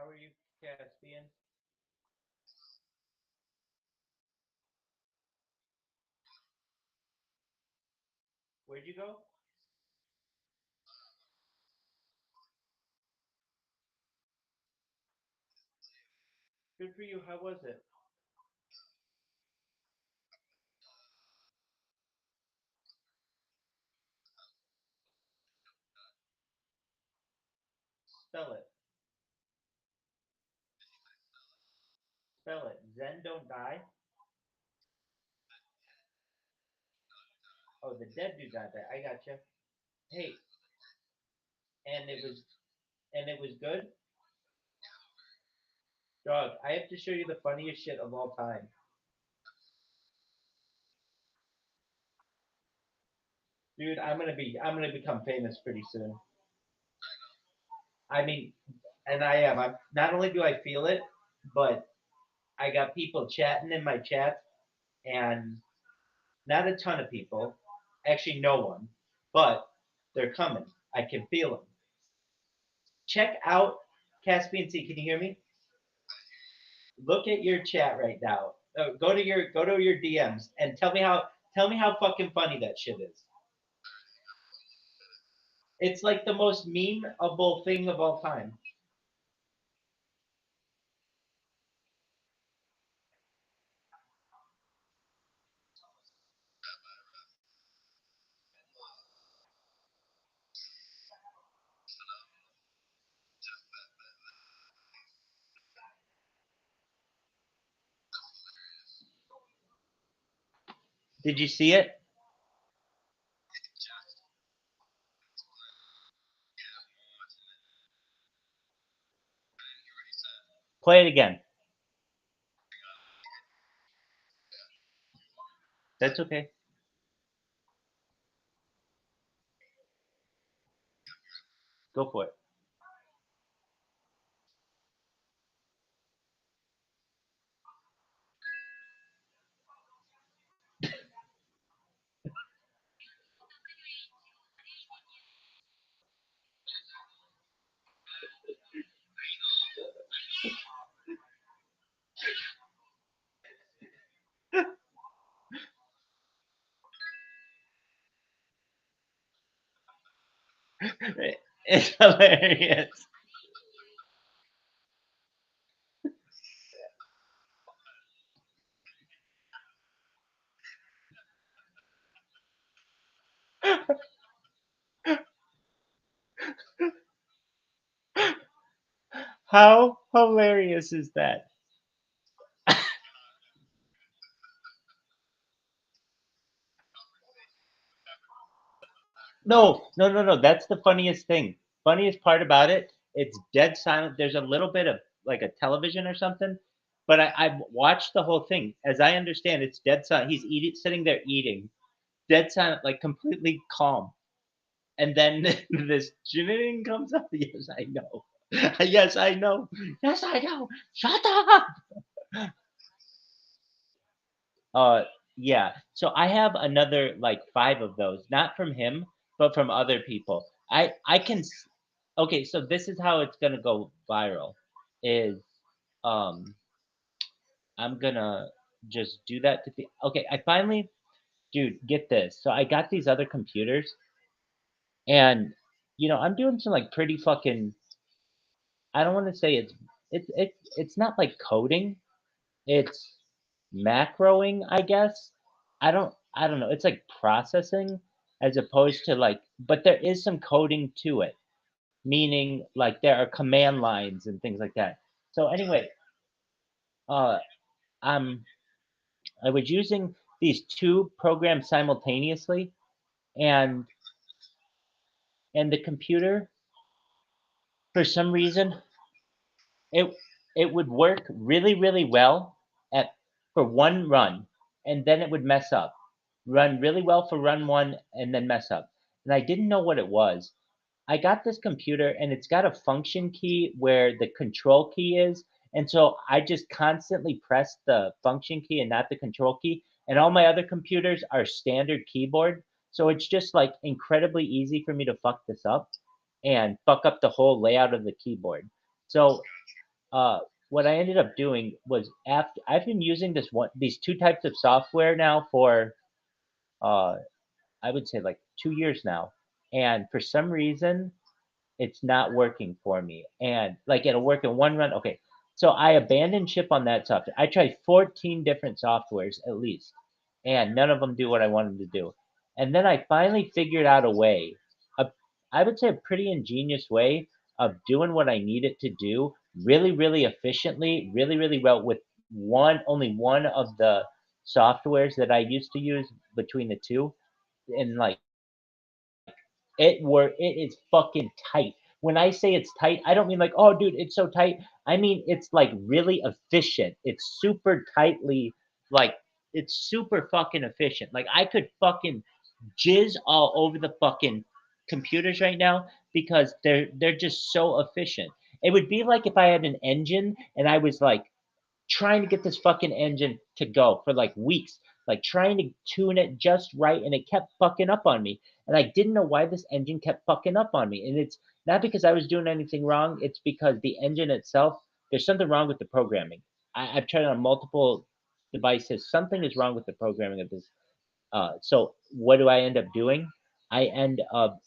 How are you, Caspian? Where'd you go? Good for you. How was it? Spell it. Spell it. Zen don't die. Oh, the dead do not die. I gotcha. Hey, and it was good. Dog, I have to show you the funniest shit of all time. Dude, I'm gonna become famous pretty soon. I mean, and I am. I'm not only do I feel it, but I got people chatting in my chat, and not a ton of people. Actually, no one, but they're coming. I can feel them. Check out Caspian Sea. Can you hear me? Look at your chat right now. Go to your DMs and tell me how fucking funny that shit is. It's like the most memeable thing of all time. Did you see it? Play it again. That's okay. Go for it. It's hilarious. How hilarious is that? No, no, no, no. That's the funniest thing. Funniest part about it, it's dead silent. There's a little bit of like a television or something, but I watched the whole thing. As I understand, it's dead silent. He's eating, sitting there eating, dead silent, like completely calm. And then this jing comes up. Yes, I know. Yes, I know. Yes, I know. Shut up. Uh, yeah. So I have another like five of those, not from him, but from other people. I can. Okay, so this is how it's gonna go viral. Is um I'm gonna just do that to the. Okay, I finally, dude, get this. So I got these other computers, and I'm doing some like pretty fucking. I don't want to say it's not like coding. It's macroing, I guess. I don't know. It's like processing as opposed to like, but there is some coding to it, meaning like there are command lines and things like that. So anyway, uh, I'm I was using these two programs simultaneously, and the computer, for some reason, it it would work really really well at for one run, and then it would mess up. Run really well for run one, and then mess up. And I didn't know what it was. I got this computer, and it's got a function key where the control key is, and so I just constantly press the function key and not the control key. And all my other computers are standard keyboard, so it's just like incredibly easy for me to fuck this up and fuck up the whole layout of the keyboard. So uh, what I ended up doing was after I've been using these two types of software now for uh, I would say like 2 years now, and for some reason it's not working for me. And like it'll work in one run. Okay. So I abandoned ship on that software. I tried 14 different softwares at least, and none of them do what I wanted to do. And then I finally figured out a way, a, I would say a pretty ingenious way of doing what I needed to do really, really efficiently, really, really well with only one of the softwares that I used to use between the two. And like it is fucking tight. When I say it's tight, I don't mean like, "Oh, dude, it's so tight." I mean, it's, like, really efficient. It's super tightly like, it's super fucking efficient. Like, I could fucking jizz all over the fucking computers right now because they're just so efficient. It would be like if I had an engine and I was, like, trying to get this fucking engine to go for like weeks, like trying to tune it just right, and it kept fucking up on me. And I didn't know why this engine kept fucking up on me. And it's not because I was doing anything wrong, it's because the engine itself, there's something wrong with the programming. I've tried it on multiple devices. Something is wrong with the programming of this. So what do I end up doing? I end up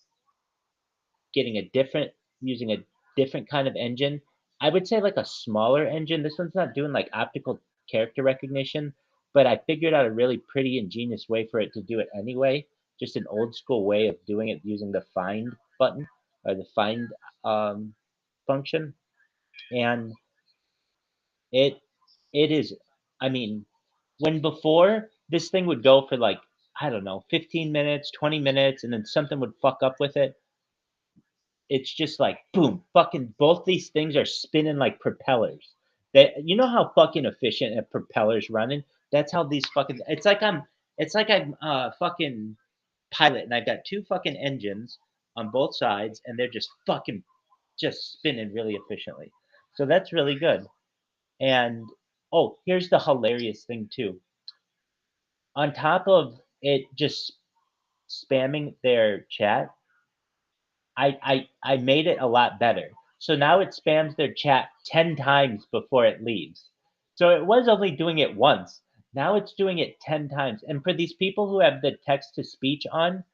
getting a different using a different kind of engine. I would say like a smaller engine. This one's not doing like optical character recognition, but I figured out a really pretty ingenious way for it to do it anyway. Just an old school way of doing it using the find button or the find um, function, and it it is. I mean, when before this thing would go for like I don't know, 15 minutes, 20 minutes, and then something would fuck up with it. It's just like boom, fucking both these things are spinning like propellers. That you know how fucking efficient a propeller's running? That's how these fucking it's like I'm fucking pilot and I've got two fucking engines on both sides and they're just fucking just spinning really efficiently. So that's really good. And oh, here's the hilarious thing too. On top of it just spamming their chat, I made it a lot better. So now it spams their chat 10 times before it leaves. So it was only doing it once. Now it's doing it 10 times. And for these people who have the text to speech on,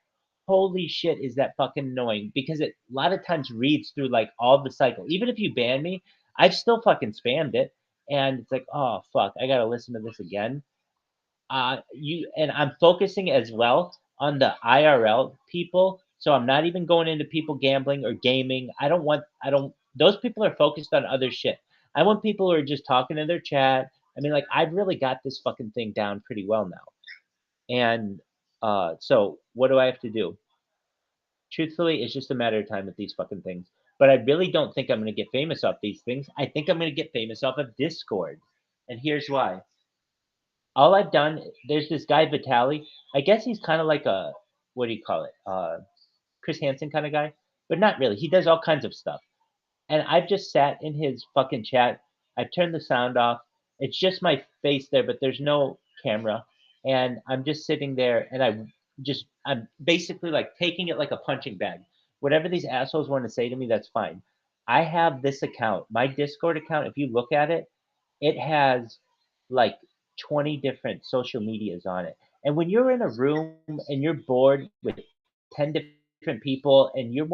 holy shit, is that fucking annoying because it a lot of times reads through like all the cycle. Even if you ban me, I've still fucking spammed it. And it's like, oh fuck, I gotta listen to this again. You and I'm focusing as well on the IRL people. So I'm not even going into people gambling or gaming. I don't those people are focused on other shit. I want people who are just talking in their chat. I mean, like I've really got this fucking thing down pretty well now. And so what do I have to do? Truthfully, it's just a matter of time with these fucking things. But I really don't think I'm gonna get famous off these things. I think I'm gonna get famous off of Discord. And here's why. All I've done there's this guy Vitali. I guess he's kind of like a what do you call it? Chris Hansen kind of guy, but not really. He does all kinds of stuff. And I've just sat in his fucking chat. I've turned the sound off. It's just my face there, but there's no camera. And I'm just sitting there and I'm basically like taking it like a punching bag. Whatever these assholes want to say to me, that's fine. I have this account, my Discord account. If you look at it, it has like 20 different social medias on it. And when you're in a room and you're bored with 10 different people and you're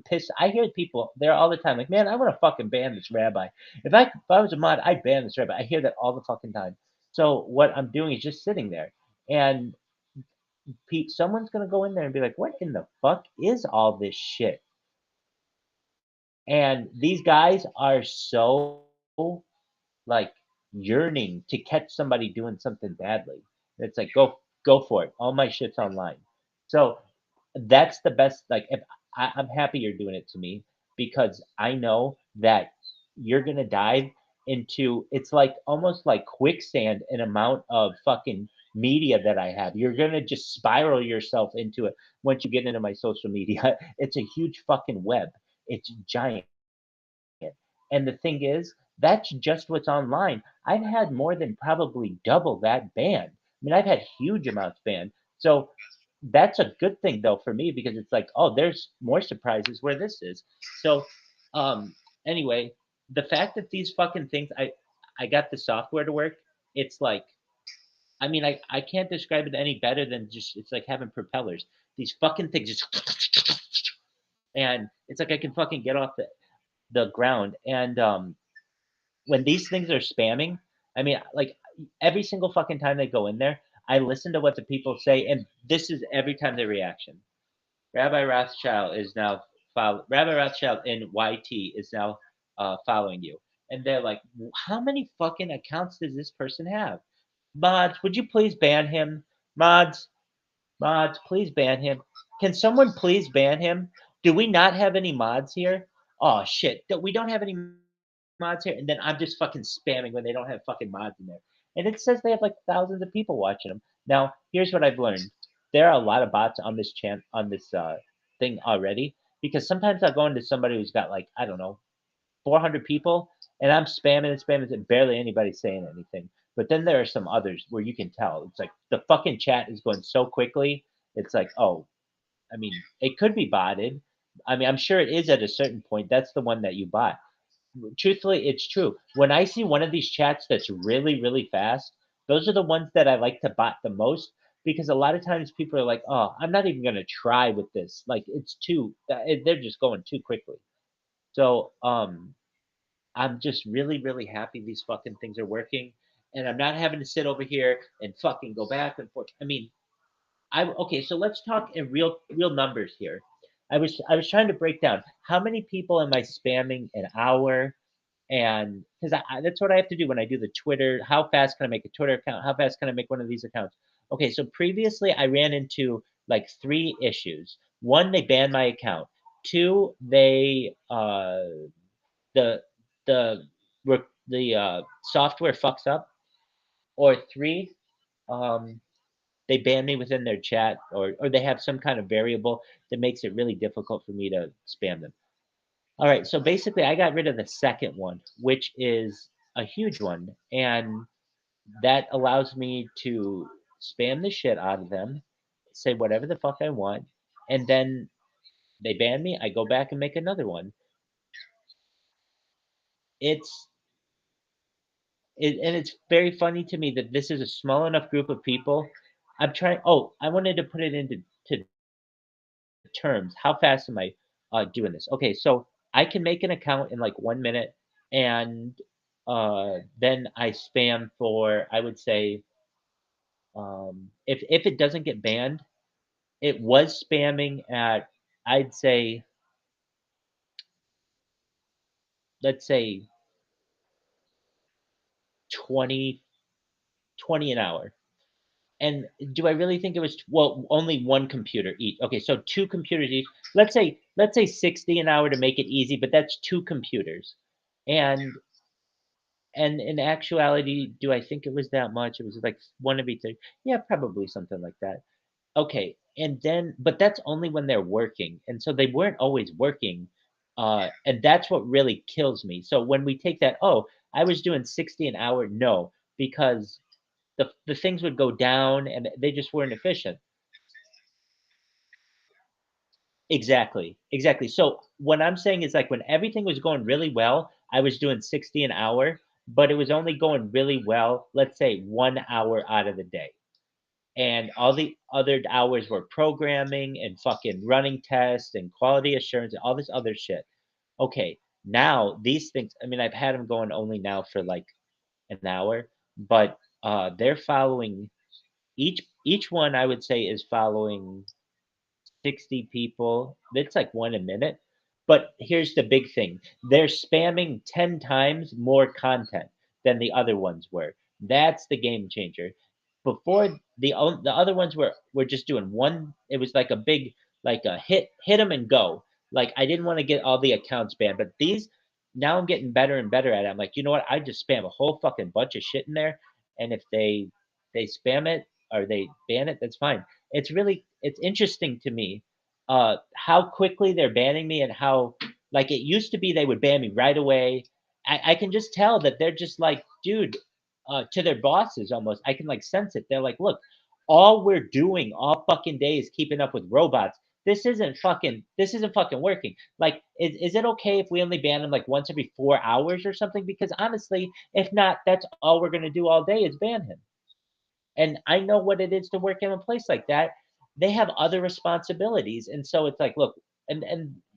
pissed. I hear people there all the time, like, man, I want to fucking ban this rabbi. If I was a mod, I'd ban this rabbi. I hear that all the fucking time. So what I'm doing is just sitting there, and Pete, someone's gonna go in there and be like, "What in the fuck is all this shit?" And these guys are so like yearning to catch somebody doing something badly. It's like go for it. All my shit's online. So that's the best. Like if I'm happy you're doing it to me because I know that you're gonna dive into it's like almost like quicksand an amount of fucking media that I have. You're gonna just spiral yourself into it once you get into my social media. It's a huge fucking web. It's giant. And the thing is, that's just what's online. I've had more than probably double that banned. I mean, I've had huge amounts banned. So that's a good thing though for me because it's like, oh, there's more surprises where this is. So anyway, the fact that these fucking things, I got the software to work. It's like, I mean, I can't describe it any better than just it's like having propellers. These fucking things just and it's like I can fucking get off the ground. And when these things are spamming, I mean, like every single fucking time they go in there, I listen to what the people say, and this is every time their reaction. Rabbi Rothschild is now Rabbi Rothschild in YT is now following you, and they're like, "How many fucking accounts does this person have?" Mods, would you please ban him? Mods, mods, please ban him. Can someone please ban him? Do we not have any mods here? Oh shit, we don't have any mods here, and then I'm just fucking spamming when they don't have fucking mods in there. And it says they have like thousands of people watching them. Now, here's what I've learned. There are a lot of bots on this on this thing already because sometimes I'll go into somebody who's got like, I don't know, 400 people, and I'm spamming and spamming, and barely anybody's saying anything. But then there are some others where you can tell. It's like the fucking chat is going so quickly. It's like, oh, I mean, it could be botted. I mean, I'm sure it is at a certain point. That's the one that you bot. Truthfully, it's true. When I see one of these chats that's really, really fast, those are the ones that I like to bot the most because a lot of times people are like, "Oh, I'm not even gonna try with this. Like, it's too. They're just going too quickly." So, I'm just really, really happy these fucking things are working, and I'm not having to sit over here and fucking go back and forth. I mean, I okay. So let's talk in real numbers here. I was trying to break down how many people am I spamming an hour, and because that's what I have to do when I do the Twitter. How fast can I make a Twitter account? How fast can I make one of these accounts? Okay, so previously I ran into like three issues. One, they banned my account. Two, they the the software fucks up. Or three, um, they ban me within their chat, or they have some kind of variable that makes it really difficult for me to spam them. All right, so basically, I got rid of the second one, which is a huge one, and that allows me to spam the shit out of them, say whatever the fuck I want, and then they ban me. I go back and make another one. It's and it's very funny to me that this is a small enough group of people. I'm trying. Oh, I wanted to put it into to terms. How fast am I doing this? Okay, so I can make an account in like 1 minute, and then I spam for I would say if it doesn't get banned, it was spamming at I'd say let's say 20 20 an hour. And do I really think it was well, only one computer each? Okay, so 2 computers each. Let's say 60 an hour to make it easy, but that's 2 computers. And and in actuality, do I think it was that much? It was like 1 every 3. Yeah, probably something like that. Okay, and then but that's only when they're working, and so they weren't always working, and that's what really kills me. So when we take that, "Oh, I was doing 60 an hour," no, because the things would go down and they just weren't efficient. Exactly, exactly. So what I'm saying is like when everything was going really well, I was doing 60 an hour, but it was only going really well, let's say 1 hour out of the day. And all the other hours were programming and fucking running tests and quality assurance and all this other shit. Okay, now these things, I mean, I've had them going only now for like an hour, but they're following each one I would say is following 60 people. It's like 1 a minute. But here's the big thing. They're spamming 10 times more content than the other ones were. That's the game changer. Before the other ones were just doing one it was like a big like a hit them and go. Like I didn't want to get all the accounts banned, but these now I'm getting better and better at it. I'm like, you know what? I just spam a whole fucking bunch of shit in there, and if they spam it or they ban it, that's fine. It's interesting to me, how quickly they're banning me and how like it used to be they would ban me right away. I can just tell that they're just like, dude, to their bosses almost. I can like sense it. They're like, look, all we're doing all fucking day is keeping up with robots. this isn't fucking working. Like, is it okay if we only ban him like once every 4 hours or something? Because honestly, if not, that's all we're gonna do all day is ban him. And I know what it is to work in a place like that. They have other responsibilities, and so it's like, look, and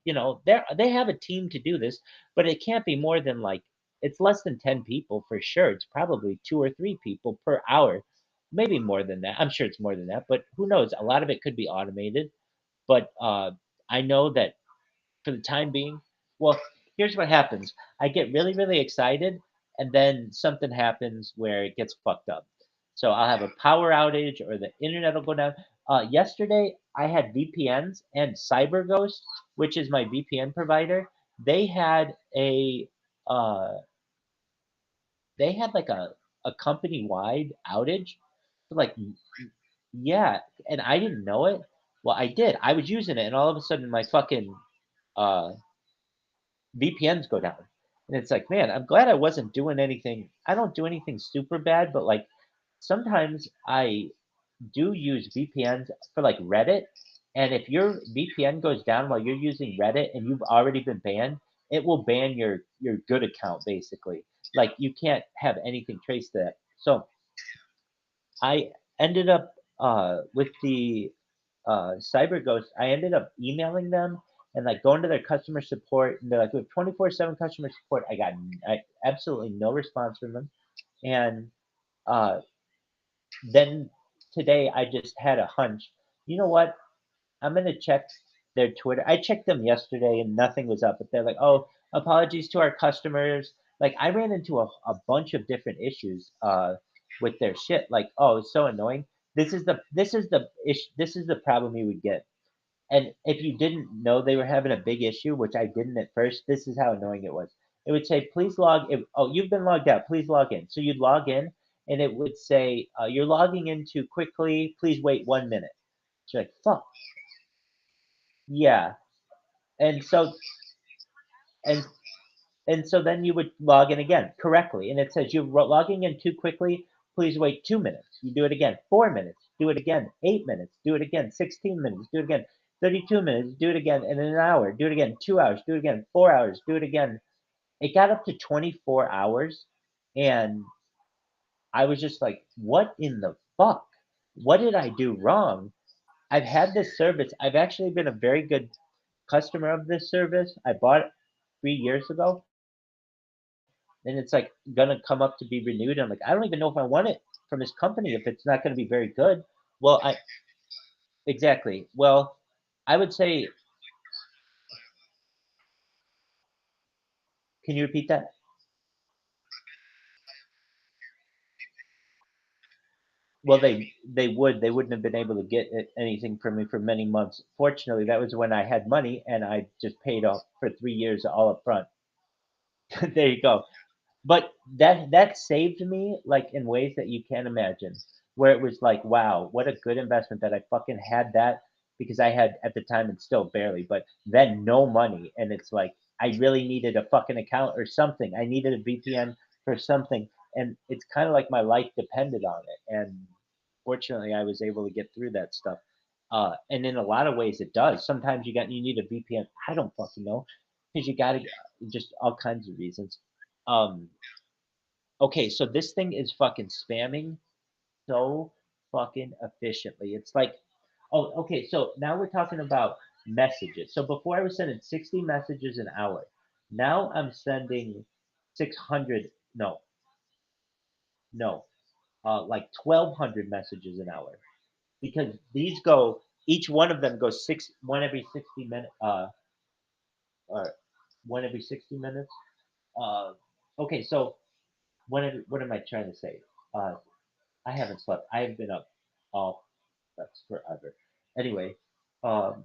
they have a team to do this, but it can't be more than like it's less than 10 people for sure. It's probably 2 or 3 people per hour, maybe more than that. I'm sure it's more than that, but who knows? A lot of it could be automated. But I know that for the time being, well, here's what happens. I get really, really excited, and then something happens where it gets fucked up. So I'll have a power outage or the internet will go down. Yesterday, I had VPNs and CyberGhost, which is my VPN provider. They had a uh, they had like a company wide outage. Like, yeah, and I didn't know it. Well, I did. I was using it, and all of a sudden, my fucking uh, VPNs go down. And it's like, man, I'm glad I wasn't doing anything. I don't do anything super bad, but like sometimes I do use VPNs for like Reddit. And if your VPN goes down while you're using Reddit and you've already been banned, it will ban your good account basically. Like you can't have anything traced to that. So I ended up with the CyberGhost. I ended up emailing them and like going to their customer support, and they're like, "We have 24/7 customer support." Absolutely no response from them, and uh, then today I just had a hunch. You know what? I'm gonna check their Twitter. I checked them yesterday and nothing was up, but they're like, "Oh, apologies to our customers." Like I ran into a bunch of different issues with their shit. Like, oh, it's so annoying. This is the problem you would get. And if you didn't know they were having a big issue, which I didn't at first, this is how annoying it was. It would say, "Please oh, you've been logged out. Please log in." So you'd log in, and it would say, "You're logging in too quickly. Please wait 1 minute." So you're like, fuck. Yeah. And so and and so then you would log in again correctly, and it says you're logging in too quickly. Please wait 2 minutes. You do it again. 4 minutes. Do it again. 8 minutes. Do it again. 16 minutes. Do it again. 32 minutes. Do it again. And in an hour. Do it again. 2 hours. Do it again. 4 hours. Do it again. It got up to 24 hours, and I was just like, "What in the fuck? What did I do wrong?" I've had this service. I've actually been a very good customer of this service. I bought it 3 years ago, and it's like gonna come up to be renewed. I'm like, I don't even know if I want it from this company if it's not gonna be very good. Well, I exactly. Well, I would say, can you repeat that? Well, they wouldn't have been able to get anything from me for many months. Fortunately, that was when I had money and I just paid off for 3 years all up front. There you go. But that saved me, like, in ways that you can't imagine, where it was like, "Wow, what a good investment that I fucking had that," because I had at the time, and still barely, but then no money, and it's like, I really needed a fucking account or something. I needed a VPN for something, and it's kinda like my life depended on it, and fortunately, I was able to get through that stuff. And in a lot of ways, it does. Sometimes you need a VPN. I don't fucking know, because you gotta just all kinds of reasons. Um, Okay, so this thing is fucking spamming so fucking efficiently. It's like, oh, okay, so now we're talking about messages. So before I was sending 60 messages an hour. Now I'm sending 600, no, no, like 1,200 messages an hour because each one of them goes one every 60 minutes, or one every 60 minutes. Uh, okay, so what am I trying to say? Uh, I haven't slept. I have been up all that's forever. Anyway, um,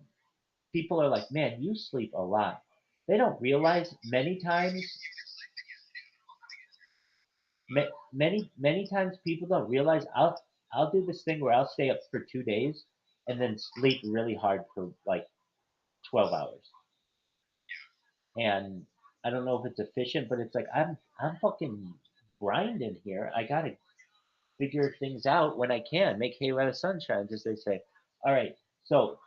people are like, "Man, you sleep a lot." They don't realize many times people don't realize I'll do this thing where I'll stay up for 2 days and then sleep really hard for like 12 hours. And I don't know if it's efficient, but it's like I'm fucking grinding here. I gotta figure things out when I can. Make hay while the sun shines, as they say. All right. So,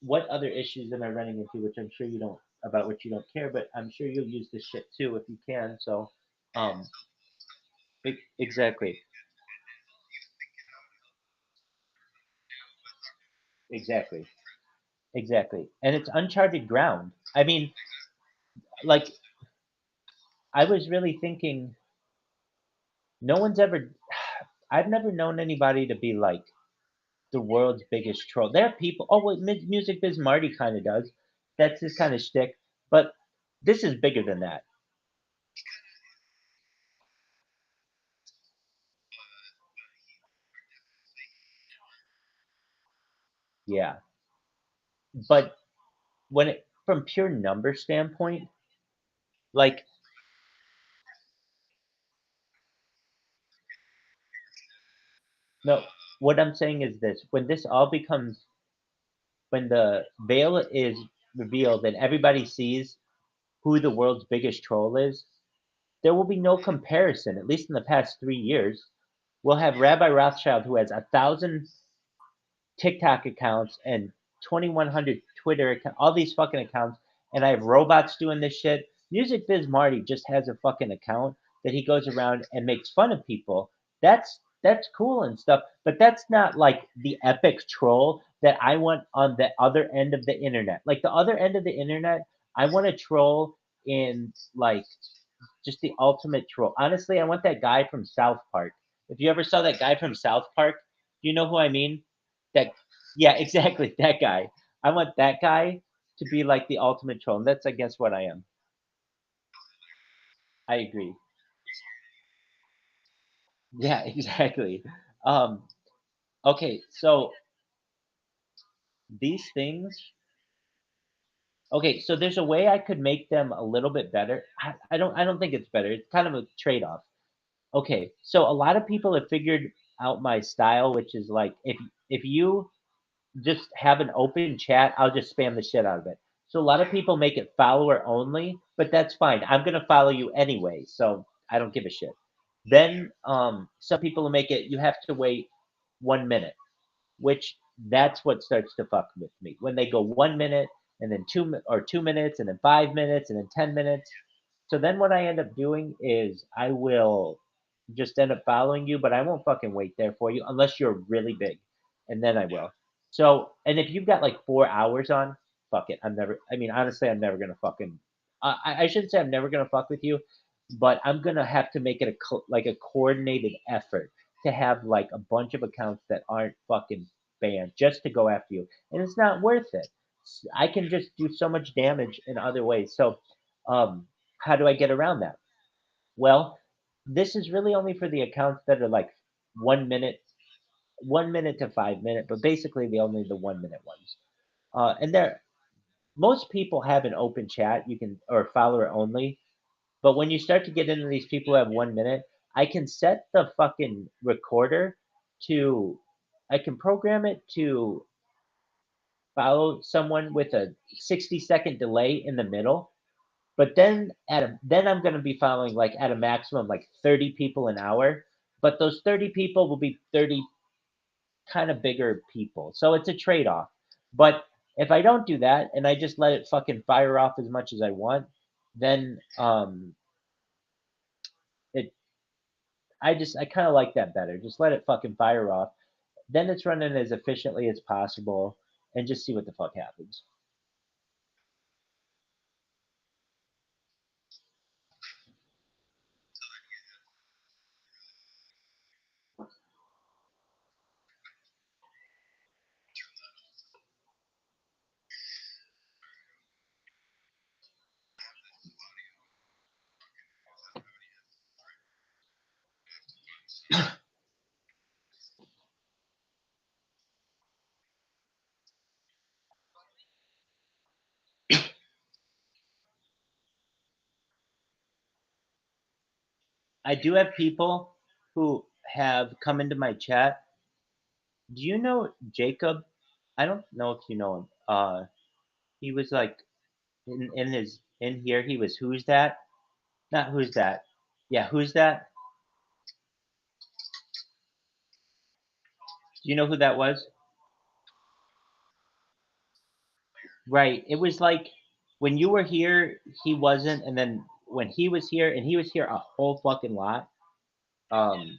what other issues am I running into, which I'm sure you don't about which you don't care, but I'm sure you'll use this shit too if you can. So, um, exactly, exactly, exactly, and it's uncharted ground. I mean, like I was really thinking, no one's ever. I've never known anybody to be like the world's biggest troll. There are people. Oh, wait, Music Biz Marty kind of does. That's his kind of shtick. But this is bigger than that. Yeah. But when it from pure number standpoint, like no, what I'm saying is this: when this all becomes, when the veil is revealed and everybody sees who the world's biggest troll is, there will be no comparison. At least in the past 3 years, we'll have Rabbi Rothschild who has 1,000 TikTok accounts and 2,100 Twitter accounts, all these fucking accounts, and I have robots doing this shit. Music Biz Marty just has a fucking account that he goes around and makes fun of people. That's cool and stuff, but that's not like the epic troll that I want on the other end of the internet. Like the other end of the internet, I want to troll in like just the ultimate troll. Honestly, I want that guy from South Park. If you ever saw that guy from South Park, do you know who I mean? That yeah, exactly, that guy. I want that guy to be like the ultimate troll, and that's I guess what I am. I agree. Yeah, exactly. Um, okay, so these things. Okay, so there's a way I could make them a little bit better. I don't think it's better. It's kind of a trade-off. Okay, so a lot of people have figured out my style, which is like if you just have an open chat, I'll just spam the shit out of it. So a lot of people make it follower only, but that's fine. I'm gonna follow you anyway, so I don't give a shit. Then some people will make it you have to wait 1 minute, which that's what starts to fuck with me. When they go 1 minute and then 2 minutes and then 5 minutes and then 10 minutes. So then what I end up doing is I will just end up following you, but I won't fucking wait there for you unless you're really big, and then I will. So, and if you've got like 4 hours on, fuck it. I'm never. I mean, honestly, I'm never gonna fucking. I shouldn't say I'm never gonna fuck with you, but I'm gonna have to make it like a coordinated effort to have like a bunch of accounts that aren't fucking banned just to go after you, and it's not worth it. I can just do so much damage in other ways. So, um, how do I get around that? Well, this is really only for the accounts that are like 1 minute, 1 minute to 5 minute, but basically the 1 minute ones. And there, most people have an open chat. You can or follower only. But when you start to get into these people who have 1 minute, I can set the fucking recorder to. I can program it to follow someone with a 60-second delay in the middle. But then I'm gonna be following like at a maximum like 30 people an hour. But those 30 people will be 30 kind of bigger people. So it's a trade-off. But if I don't do that and I just let it fucking fire off as much as I want, then it I kind of like that better. Just let it fucking fire off. Then it's running as efficiently as possible and just see what the fuck happens. I do have people who have come into my chat. Do you know Jacob? I don't know if you know him. He was like in here. He was who's that? Not who's that. Yeah, who's that? Do you know who that was? Right. It was like when you were here, he wasn't, and then when he was here, and he was here a whole fucking lot. Um,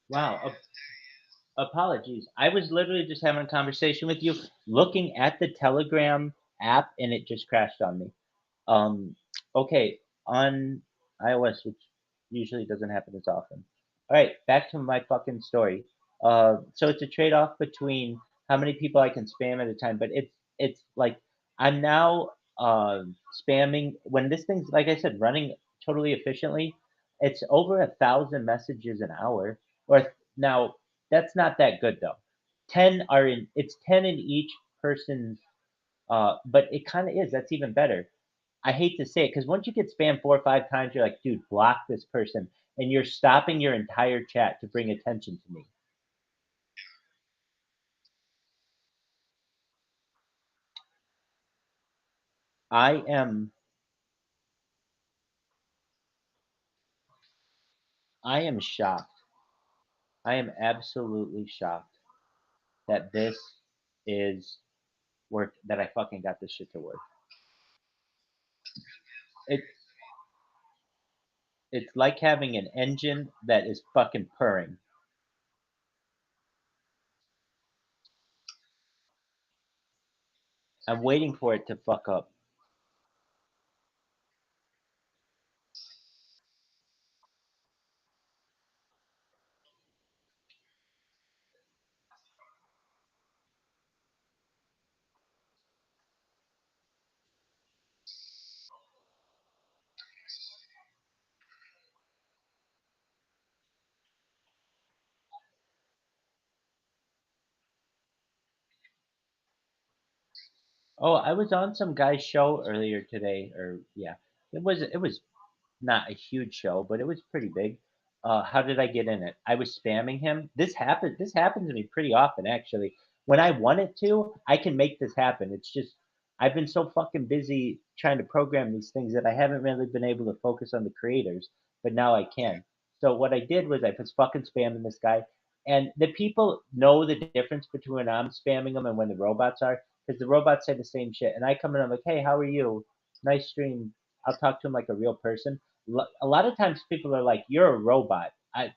wow. Apologies. I was literally just having a conversation with you, looking at the Telegram app, and it just crashed on me. Um, okay, on iOS, which usually doesn't happen as often. All right, back to my fucking story. So it's a trade-off between how many people I can spam at a time, but it's like I'm now spamming when this thing's like I said running totally efficiently. It's over 1,000 messages an hour. Or now that's not that good though. It's 10 in each person's but it kind of is. That's even better. I hate to say it because once you get spammed 4 or 5 times, you're like, dude, block this person, and you're stopping your entire chat to bring attention to me. I am, I am shocked. I am absolutely shocked that this is work. That I fucking got this shit to work. It, it's like having an engine that is fucking purring. I'm waiting for it to fuck up. Oh, I was on some guy's show earlier today, or yeah, it was not a huge show, but it was pretty big. How did I get in it? I was spamming him. This happens to me pretty often, actually. When I want it to, I can make this happen. It's just I've been so fucking busy trying to program these things that I haven't really been able to focus on the creators, but now I can. So what I did was I was fucking spamming this guy, and the people know the difference between when I'm spamming them and when the robots are, because the robots say the same shit, and I come in, I'm like, hey, how are you? Nice stream. I'll talk to him like a real person. A lot of times people are like, "You're a robot. I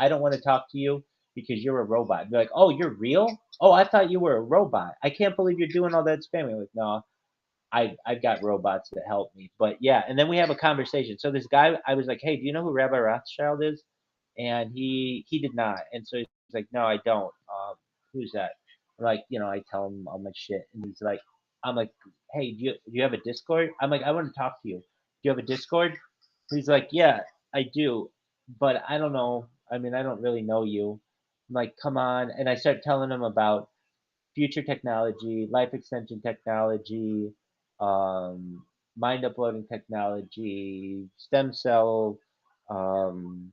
don't want to talk to you because you're a robot." They're like, "Oh, you're real? Oh, I thought you were a robot. I can't believe you're doing all that spamming." I'm like, no, I've got robots that help me. But yeah, and then we have a conversation. So this guy, I was like, "Hey, do you know who Rabbi Rothschild is?" And he did not. And so he's like, "No, I don't. Who's that?" I'm like, I tell him all my shit, and he's like, I'm like, "Hey, do you have a Discord?" I'm like, "I want to talk to you. Do you have a Discord?" He's like, "Yeah, I do, but I don't know. I mean, I don't really know you." I'm like, "Come on!" And I start telling him about future technology, life extension technology, um, mind uploading technology, stem cell, um,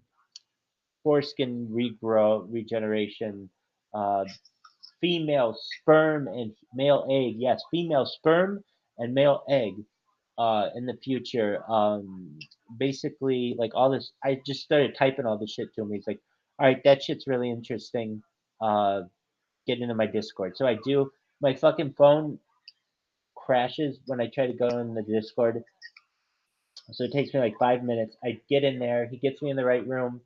foreskin regeneration, uh, female sperm and male egg. Yes, female sperm and male egg in the future. Basically, like all this, I just started typing all this shit to him. He's like, "All right, that shit's really interesting. Uh, get into my Discord." So I do. My fucking phone crashes when I try to go in the Discord. So it takes me like 5 minutes. I get in there. He gets me in the right room.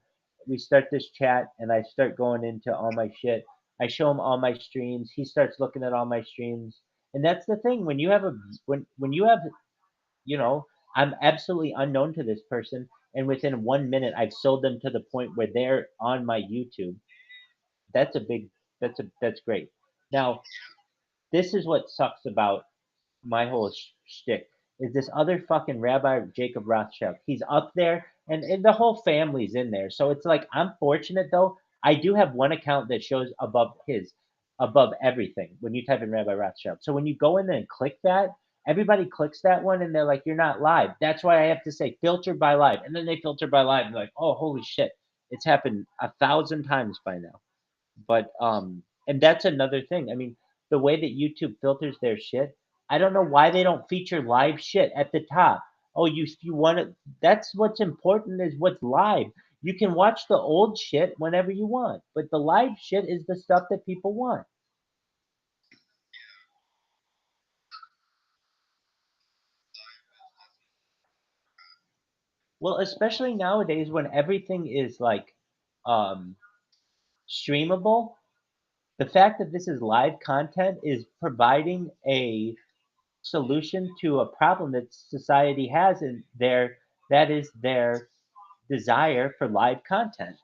We start this chat, and I start going into all my shit. I show him all my streams. He starts looking at all my streams, and that's the thing. When you have a when you have you know, I'm absolutely unknown to this person, and within 1 minute, I've sold them to the point where they're on my YouTube. That's a big. That's great. Now, this is what sucks about my whole shtick is this other fucking Rabbi Jacob Rothschild. He's up there, and the whole family's in there. So it's like I'm fortunate though. I do have one account that shows above everything when you type in Rabbi Rothschild. So when you go in there and click that, everybody clicks that one, and they're like, "You're not live." That's why I have to say filtered by live, and then they filter by live, and they're like, "Oh, holy shit!" It's happened 1,000 times by now. But, and that's another thing. I mean, the way that YouTube filters their shit, I don't know why they don't feature live shit at the top. Oh, you wanna that's what's important is what's live. You can watch the old shit whenever you want, but the live shit is the stuff that people want. Well, especially nowadays when everything is like, um, streamable, the fact that this is live content is providing a solution to a problem that society has and that is their desire for live content.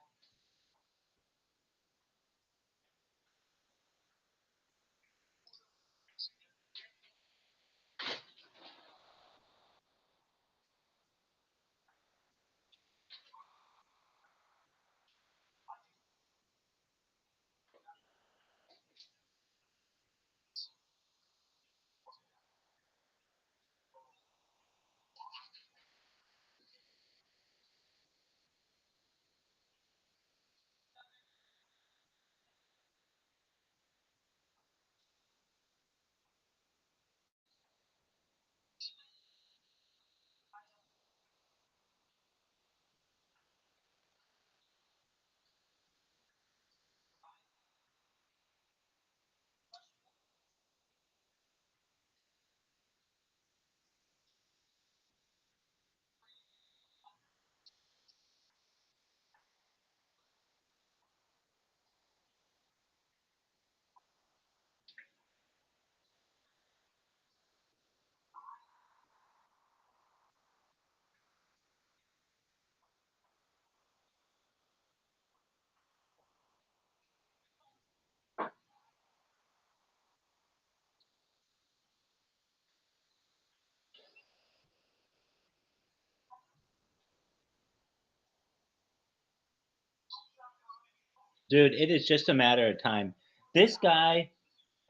Dude, it is just a matter of time. This guy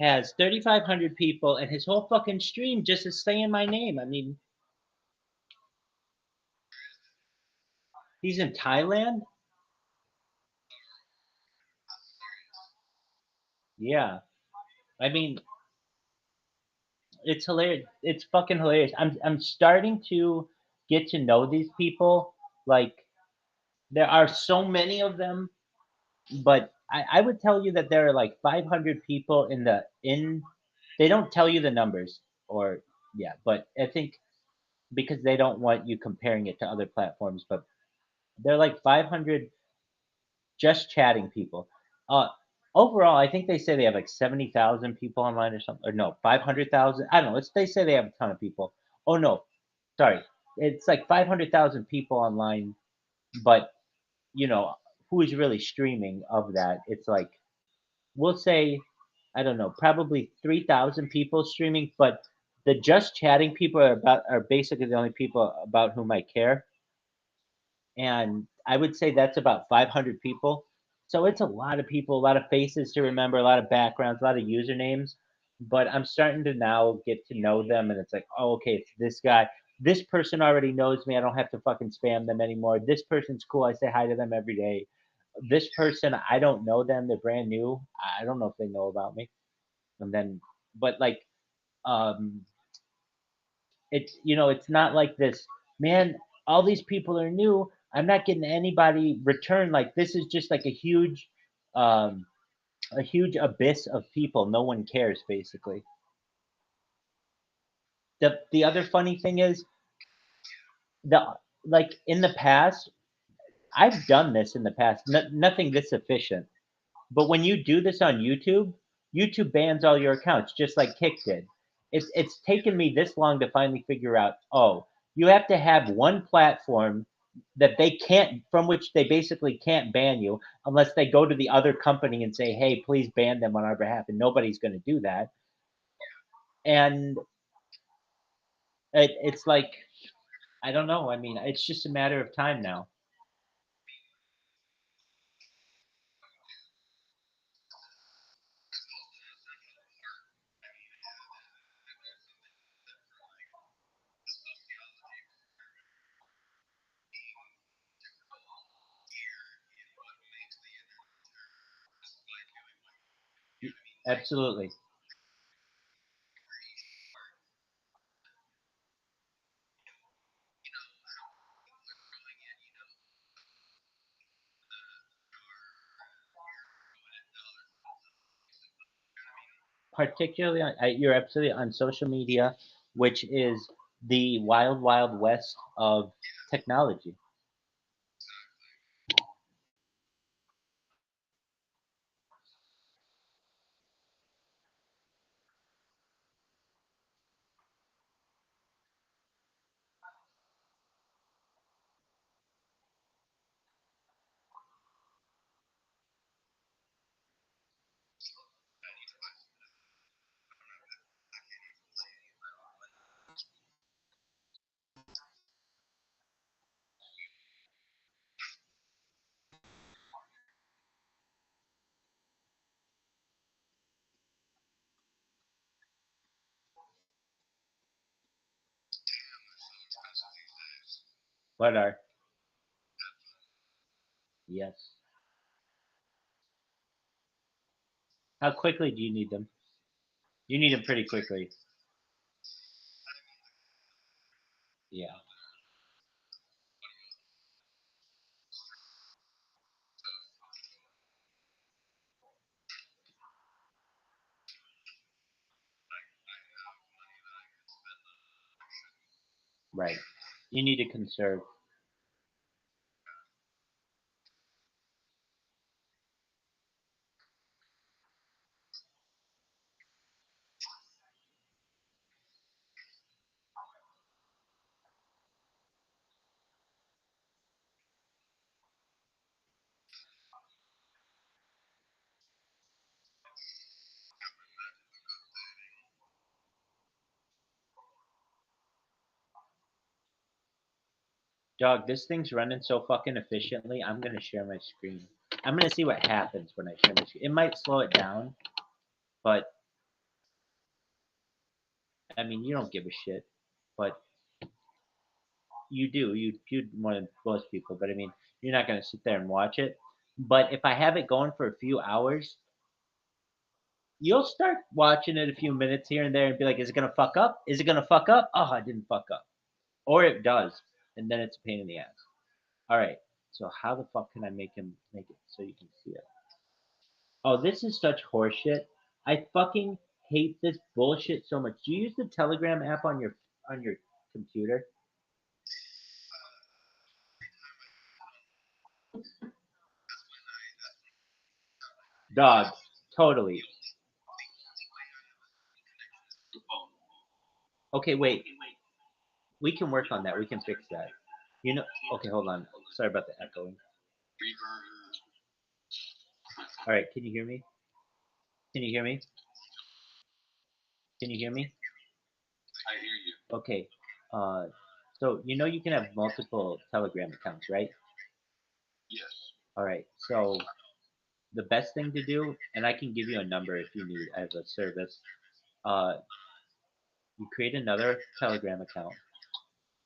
has 3,500 people and his whole fucking stream just is saying my name. I mean, he's in Thailand. Yeah, I mean, it's hilarious. It's fucking hilarious. I'm starting to get to know these people. Like there are so many of them, but I would tell you that there are like 500 people in. They don't tell you the numbers, or yeah, but I think because they don't want you comparing it to other platforms, but they're like 500 just chatting people. Uh, overall, I think they say they have like 70,000 people online or something, or no, 500,000. I don't know. They say they have a ton of people. Oh no, sorry, it's like 500,000 people online, but you know who is really streaming of that? It's like we'll say, I don't know, probably 3,000 people streaming, but the just chatting people are basically the only people about whom I care, and I would say that's about 500 people. So it's a lot of people, a lot of faces to remember, a lot of backgrounds, a lot of usernames. But I'm starting to now get to know them, and it's like, oh, okay, it's this guy. This person already knows me. I don't have to fucking spam them anymore. This person's cool. I say hi to them every day. This person, I don't know them. They're brand new. I don't know if they know about me. And then, but like, um, it's it's not like this, man, all these people are new. I'm not getting anybody return. Like this is just like a huge um a huge abyss of people. No one cares, basically. The other funny thing is the like in the past, I've done this in the past. Nothing this efficient. But when you do this on YouTube, YouTube bans all your accounts just like Kick did. It's taken me this long to finally figure out, oh, you have to have one platform that they can't from which they basically can't ban you unless they go to the other company and say, "Hey, please ban them on our behalf." And nobody's going to do that. And it's like I don't know. I mean, it's just a matter of time now. Absolutely. Particularly you're absolutely on social media, which is the wild wild west of technology. What are yes, how quickly do you need them? You need them pretty quickly. Yeah, right. You need to conserve. Dog, this thing's running so fucking efficiently. I'm gonna share my screen. I'm gonna see what happens when I share my screen. It might slow it down, but I mean, you don't give a shit. But you do. You more than most people. But I mean, you're not gonna sit there and watch it. But if I have it going for a few hours, you'll start watching it a few minutes here and there and be like, "Is it gonna fuck up? Is it gonna fuck up? Oh, I didn't fuck up." Or it does, and then it's a pain in the ass. All right. So how the fuck can I make it so you can see it? Oh, this is such horseshit. I fucking hate this bullshit so much. Do you use the Telegram app on your computer? Dog, totally. Okay, wait. We can work on that. We can fix that. You know. Okay, hold on. Sorry about the echoing. All right. Can you hear me? Can you hear me? Can you hear me? Okay. Uh, so you know you can have multiple Telegram accounts, right? All right. So the best thing to do, and I can give you a number if you need. I have a service. Uh, you create another Telegram account,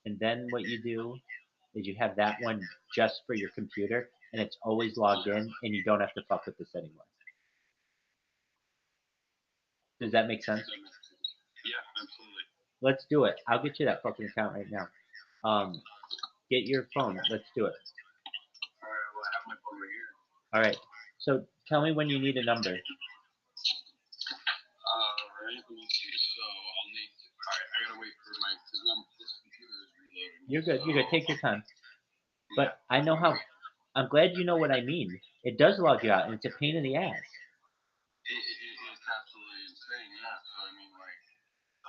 and then what you do is you have that one just for your computer, and it's always logged in, and you don't have to fuck with this anymore. Does that make sense? Let's do it. I'll get you that fucking account right now. Get your phone. Let's do it. All right. So tell me when you need a number. Right. Let me see. So I'll need. All right. I gotta wait for my because this computer is reloading. You're good. So You're good. Take your time. yeah. But I know how. I'm glad you know what I mean. It does log you out, and it's a pain in the ass. It's absolutely insane. Yeah. So I mean, like,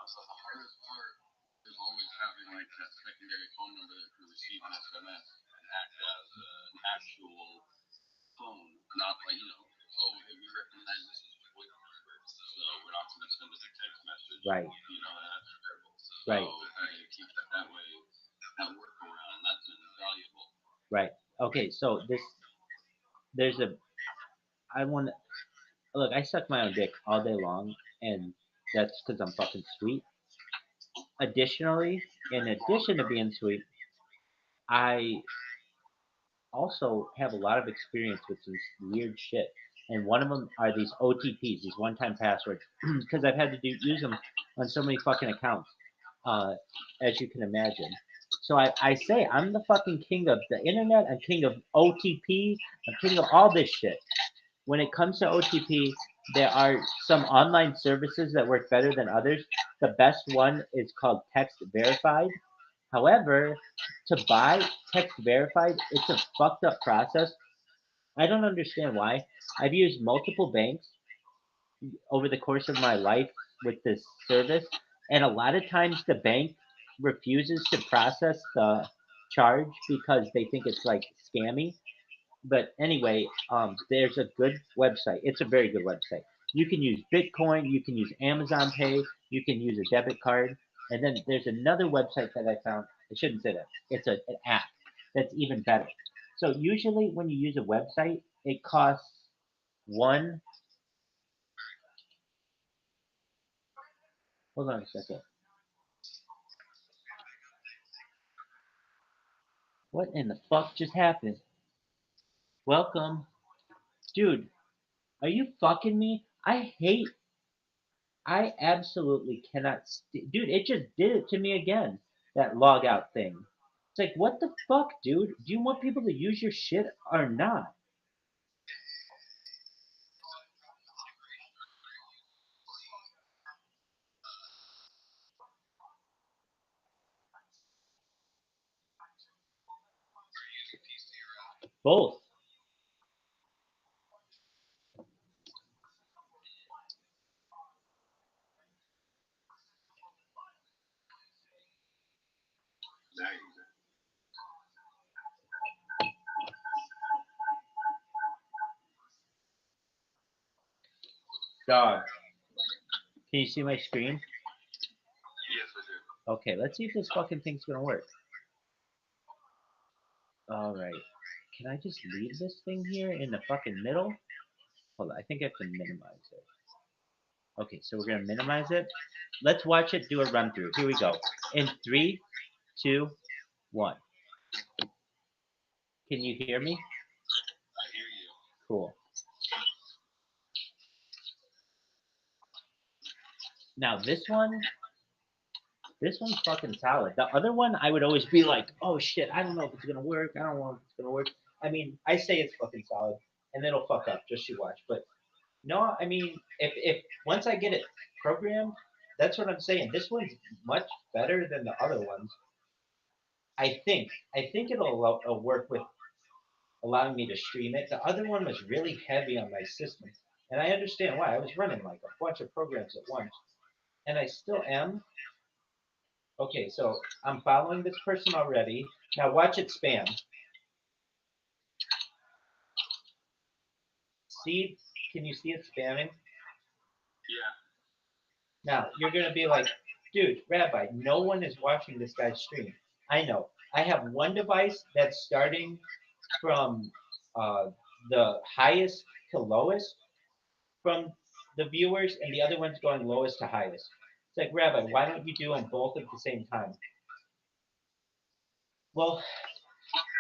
so the hardest part is always having like that secondary phone number that can receive an SMS and act as an actual phone, not like oh, hey, we recognize this as a voice number, so we're not going to send it a text message. Right. That's terrible. So Right. to keep that way, that workaround, that's invaluable. Right. Okay. So there's a. I want look. I suck my own dick all day long, and that's because I'm fucking sweet. Additionally, in addition to being sweet, I also have a lot of experience with some weird shit. And one of them are these OTPs, these one-time passwords, because I've had to use them on so many fucking accounts, uh, as you can imagine. So I say I'm the fucking king of the internet. I'm king of OTP. I'm king of all this shit. When it comes to OTP, there are some online services that work better than others. The best one is called Text Verified. However, to buy Text Verified, it's a fucked up process. I don't understand why. I've used multiple banks over the course of my life with this service, and a lot of times the bank refuses to process the charge because they think it's like scammy. But anyway, there's a good website. It's a very good website. You can use Bitcoin, you can use Amazon Pay, you can use a debit card, and then there's another website that I found. I shouldn't say that. It's an app that's even better. So usually when you use a website, it costs one. Hold on a second. What in the fuck just happened? Welcome, dude. Are you fucking me? I absolutely cannot. Dude, it just did it to me again. That log out thing. It's like, what the fuck, dude? Do you want people to use your shit or not? Both. Dog. Can you see my screen? Yes, I do. Okay, let's see if this fucking thing's gonna work. Alright. Can I just leave this thing here in the fucking middle? Hold on, I think I have to minimize it. Okay, so we're gonna minimize it. Let's watch it do a run through. Here we go. In three, two, one. Can you hear me? I hear you. Cool. Now this one's fucking solid. The other one, I would always be like, oh shit, I don't know if it's gonna work. I don't know if it's gonna work. I mean, I say it's fucking solid, and it'll fuck up. Just you watch. But no, I mean, if once I get it programmed, that's what I'm saying. This one's much better than the other ones. I think it'll work with allowing me to stream it. The other one was really heavy on my system, and I understand why. I was running like a bunch of programs at once, and I still am. Okay, so I'm following this person already. Now watch it spam. See, can you see it spamming? Yeah. Now you're gonna be like, dude, Rabbi, no one is watching this guy's stream. I know. I have one device that's starting from uh, the highest to lowest from the viewers, and the other one's going lowest to highest. It's like, Rabbi, why don't you do them both at the same time? Well,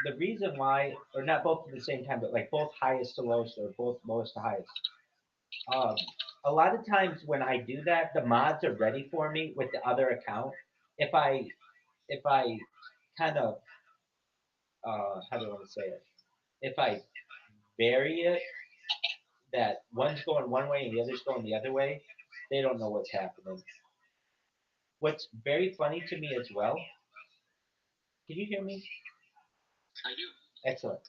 the reason why, or not both at the same time, but like both highest to lowest or both lowest to highest. Um, a lot of times when I do that, the mods are ready for me with the other account. If I kind of how do I want to say it? If I vary it, that one's going one way and the other's going the other way, they don't know what's happening. What's very funny to me as well. Can you hear me? I do. Excellent.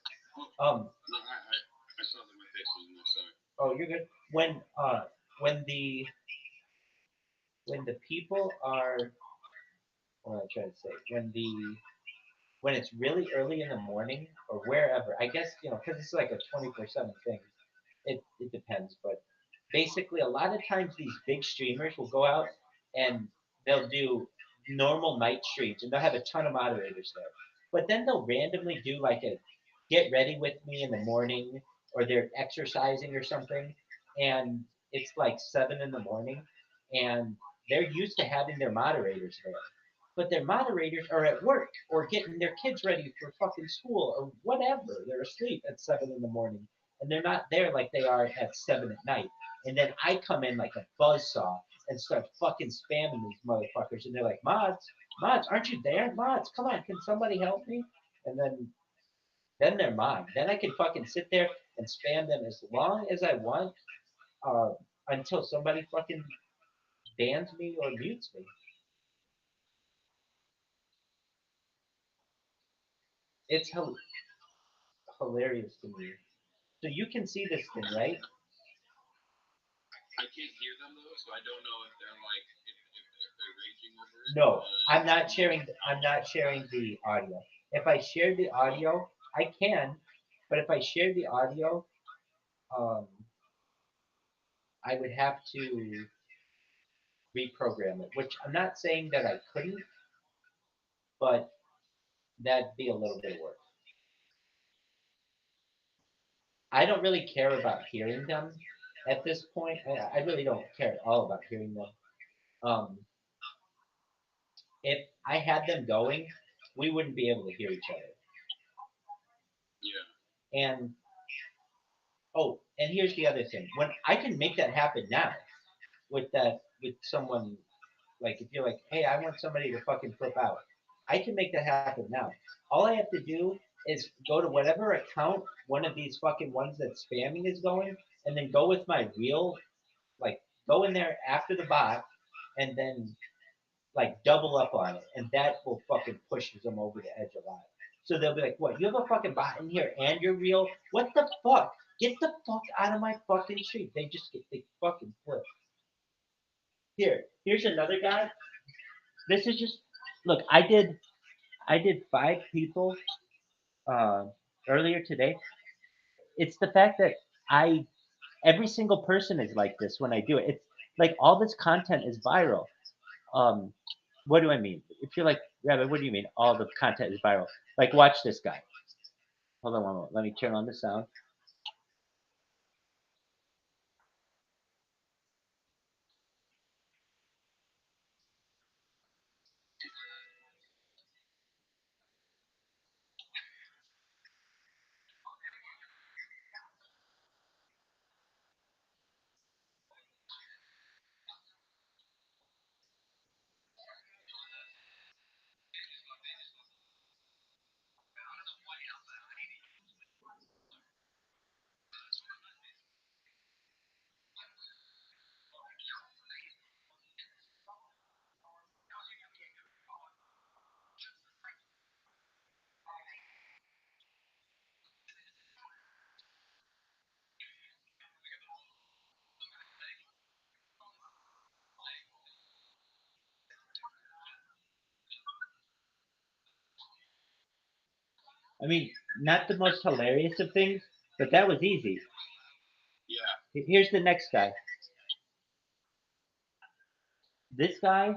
Oh, Um. no, I saw that my face was in there, sorry. Oh, you're good. When the people are, what am I trying to say? When it's really early in the morning or wherever, I guess because it's like a 24/7 thing. It depends, but basically a lot of times these big streamers will go out and they'll do normal night streams and they'll have a ton of moderators there. But then they'll randomly do like a get ready with me in the morning or they're exercising or something and it's like 7 in the morning and they're used to having their moderators there. But their moderators are at work or getting their kids ready for fucking school or whatever. They're asleep at 7 in the morning and they're not there like they are at 7 at night. And then I come in like a buzzsaw and start fucking spamming these motherfuckers, and they're like, mods, aren't you there? Mods, come on, can somebody help me? And then they're mine. Then I can fucking sit there and spam them as long as I want uh, until somebody fucking bans me or mutes me. It's hilarious to me. So you can see this thing, right? I can't hear them though, so I don't know if they're like if they're raging over it. No, I'm not sharing. I'm not sharing the audio. If I share the audio, I can, but if I share the audio, um, I would have to reprogram it. Which I'm not saying that I couldn't, but that'd be a little bit of work. I don't really care about hearing them at this point. I really don't care at all about hearing them. Um, if I had them going, we wouldn't be able to hear each other. Yeah. And oh, and here's the other thing: when I can make that happen now with someone, like if you're like, hey, I want somebody to fucking flip out, I can make that happen now. All I have to do is go to whatever account one of these fucking ones that spamming is going, and then go with my real, like, go in there after the bot, and then like double up on it, and that will fucking pushes them over the edge a lot. So they'll be like, "What? You have a fucking bot in here, and you're real? What the fuck? Get the fuck out of my fucking street!" They fucking flip. Here's another guy. This is just look. I did 5 people uh, earlier today. It's the fact that I every single person is like this when I do it. It's like all this content is viral. Um, what do I mean? If you're like, Rabbi, what do you mean? All the content is viral. Like, watch this guy. Hold on one moment. Let me turn on the sound. I mean, not the most hilarious of things, but that was easy. Yeah. Here's the next guy. This guy,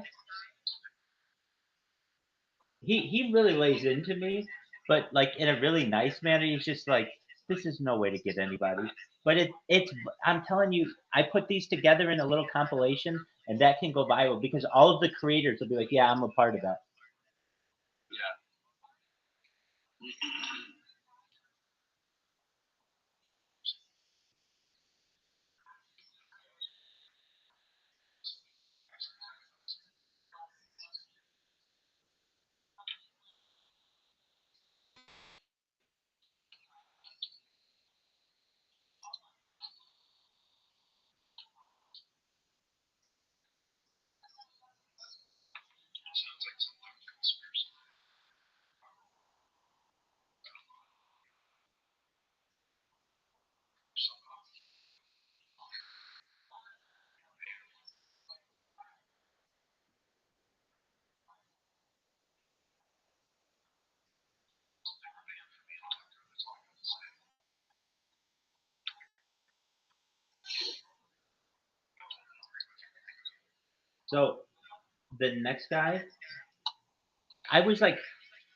he really lays into me, but like in a really nice manner. He's just like, this is no way to get anybody. But it's I'm telling you, I put these together in a little compilation, and that can go viral because all of the creators will be like, yeah, I'm a part of that. Yeah. So the next guy, I was like,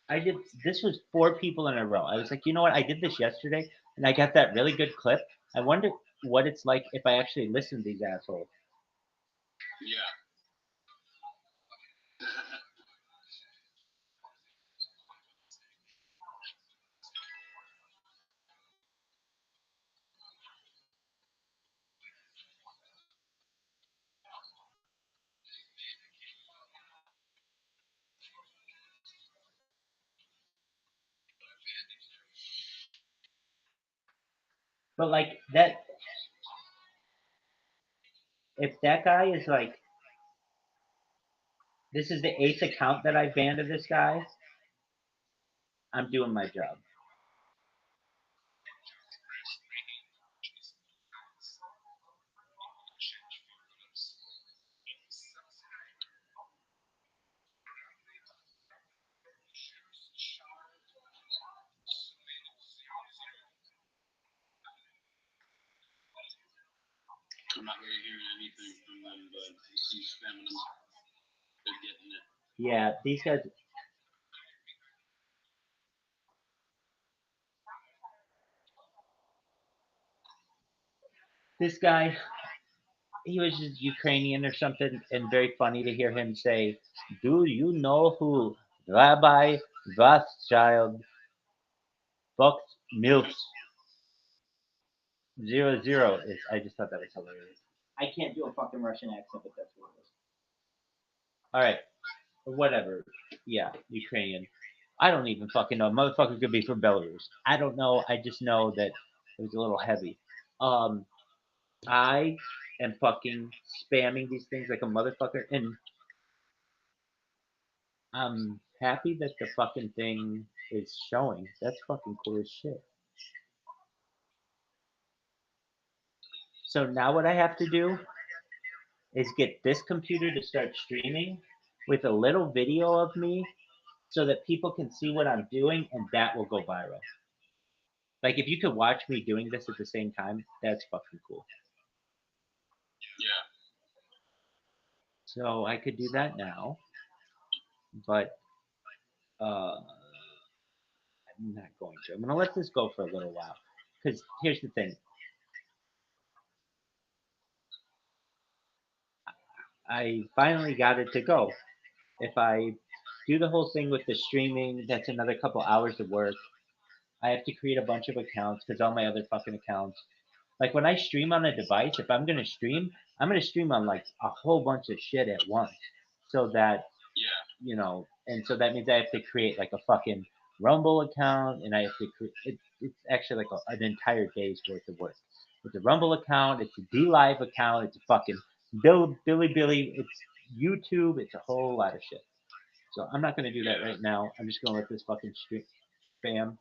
I did this was 4 people in a row. I was like, you know what? I did this yesterday, and I got that really good clip. I wonder what it's like if I actually listen to these assholes. Yeah. But like that, if that guy is like, this is the 8th account that I banned of this guy, I'm doing my job. I'm not really hearing anything from them, but I see spamming them. They're getting it. Yeah, these guys. This guy, he was just Ukrainian or something, and very funny to hear him say, "Do you know who Rabbi Rothschild fucked milfs 00 is?" I just thought that was hilarious. I can't do a fucking Russian accent, but that's what it was. All right, whatever. Yeah, Ukrainian. I don't even fucking know. Motherfucker could be from Belarus. I don't know. I just know that it was a little heavy. Um, I am fucking spamming these things like a motherfucker, and I'm happy that the fucking thing is showing. That's fucking cool as shit. So now what I have to do is get this computer to start streaming with a little video of me so that people can see what I'm doing, and that will go viral. Like if you could watch me doing this at the same time, that's fucking cool. Yeah. So I could do that now, but I'm not going to. I'm gonna let this go for a little while because here's the thing. I finally got it to go. If I do the whole thing with the streaming, that's another couple hours of work. I have to create a bunch of accounts because all my other fucking accounts. Like when I stream on a device, if I'm gonna stream, I'm gonna stream on like a whole bunch of shit at once, so that Yeah. and so that means I have to create like a fucking Rumble account, and I have to create. It's actually like an entire day's worth of work. It's a Rumble account, it's a D Live account, it's a fucking Billy, it's YouTube, it's a whole lot of shit. So I'm not gonna do that Yeah. right now. I'm just gonna let this fucking stream spam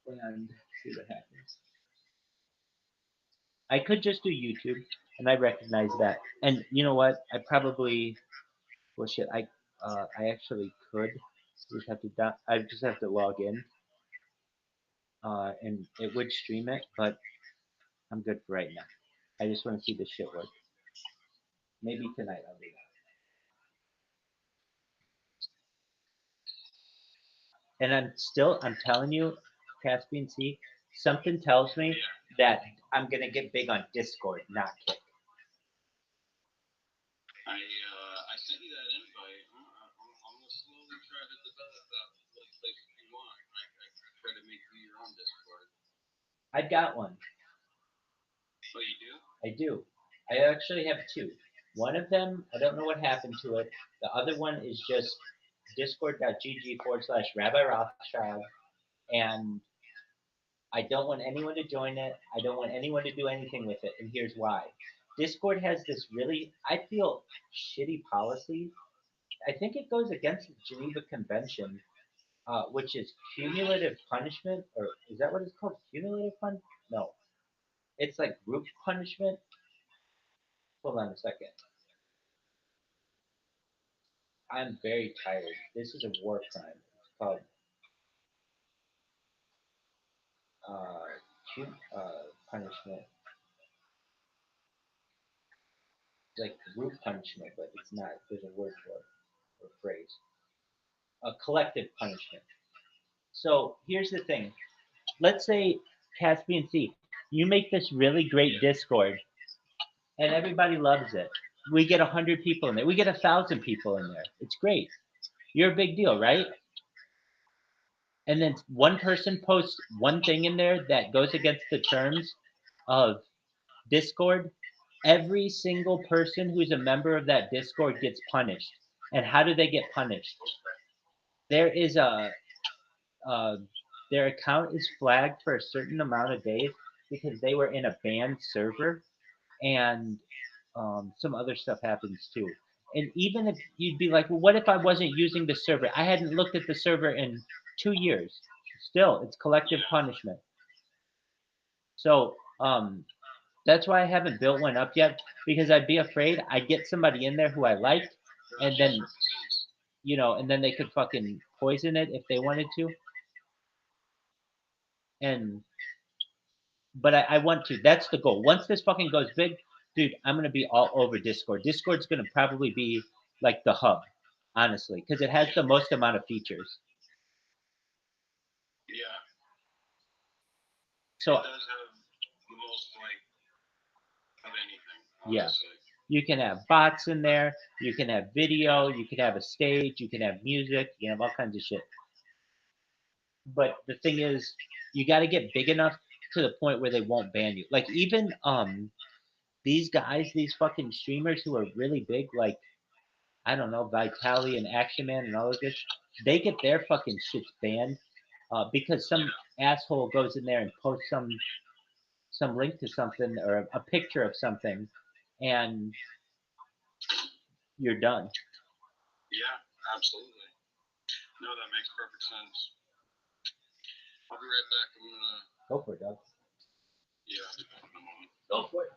and see what happens. I could just do YouTube, and I recognize that. And you know what? I probably well shit. I actually could just have to I just have to log in, and it would stream it, but I'm good for right now. I just want to see this shit work. Maybe tonight I'll do that. And I'm telling you, Caspian C, something tells me Yeah. that I'm gonna get big on Discord, not Kick. I sent you that invite. I'm gonna slowly try to develop that place if you want. I try to make you your own Discord. I've got one. Oh, you do? I do. I actually have two. One of them, I don't know what happened to it. The other one is just discord.gg/Rabbi Rothschild. And I don't want anyone to join it. I don't want anyone to do anything with it. And here's why. Discord has this really, I feel, shitty policy. I think it goes against the Geneva Convention, which is cumulative punishment, or is that what it's called? Cumulative punishment? No. It's like group punishment. Hold on a second. I'm very tired. This is a war crime. It's called punishment. like group punishment, but it's not. There's a word for it or phrase. A collective punishment. So here's the thing. Let's say Caspian Sea, you make this really great Discord, and everybody loves it. We get 100 people in there. We get 1,000 people in there. It's great. You're a big deal, right? And then one person posts one thing in there that goes against the terms of Discord. Every single person who's a member of that Discord gets punished. And how do they get punished? There is uh, their account is flagged for a certain amount of days because they were in a banned server, and some other stuff happens too. And even if you'd be like, well, what if I wasn't using the server? I hadn't looked at the server in 2 years. Still, it's collective Yeah. punishment. So that's why I haven't built one up yet, because I'd be afraid I'd get somebody in there who I like, and then and then they could fucking poison it if they wanted to. And but I want to. That's the goal. Once this fucking goes big, dude, I'm gonna be all over Discord. Discord's gonna probably be like the hub, honestly, because it has the most amount of features. Yeah. So it does have the most like of anything. yeah, Honestly. you can have bots in there. You can have video. You can have a stage. You can have music. You can have all kinds of shit. But the thing is, you got to get big enough to the point where they won't ban you. Like even these guys, these fucking streamers who are really big, like I don't know, Vitaly and Action Man and all of this, they get their fucking shits banned because some asshole goes in there and posts some link to something or a picture of something, and you're done. Yeah, absolutely. No, that makes perfect sense. I'll be right back. I'm gonna. Go for it, Doug. Yeah, I'll be back in a moment. Go for it.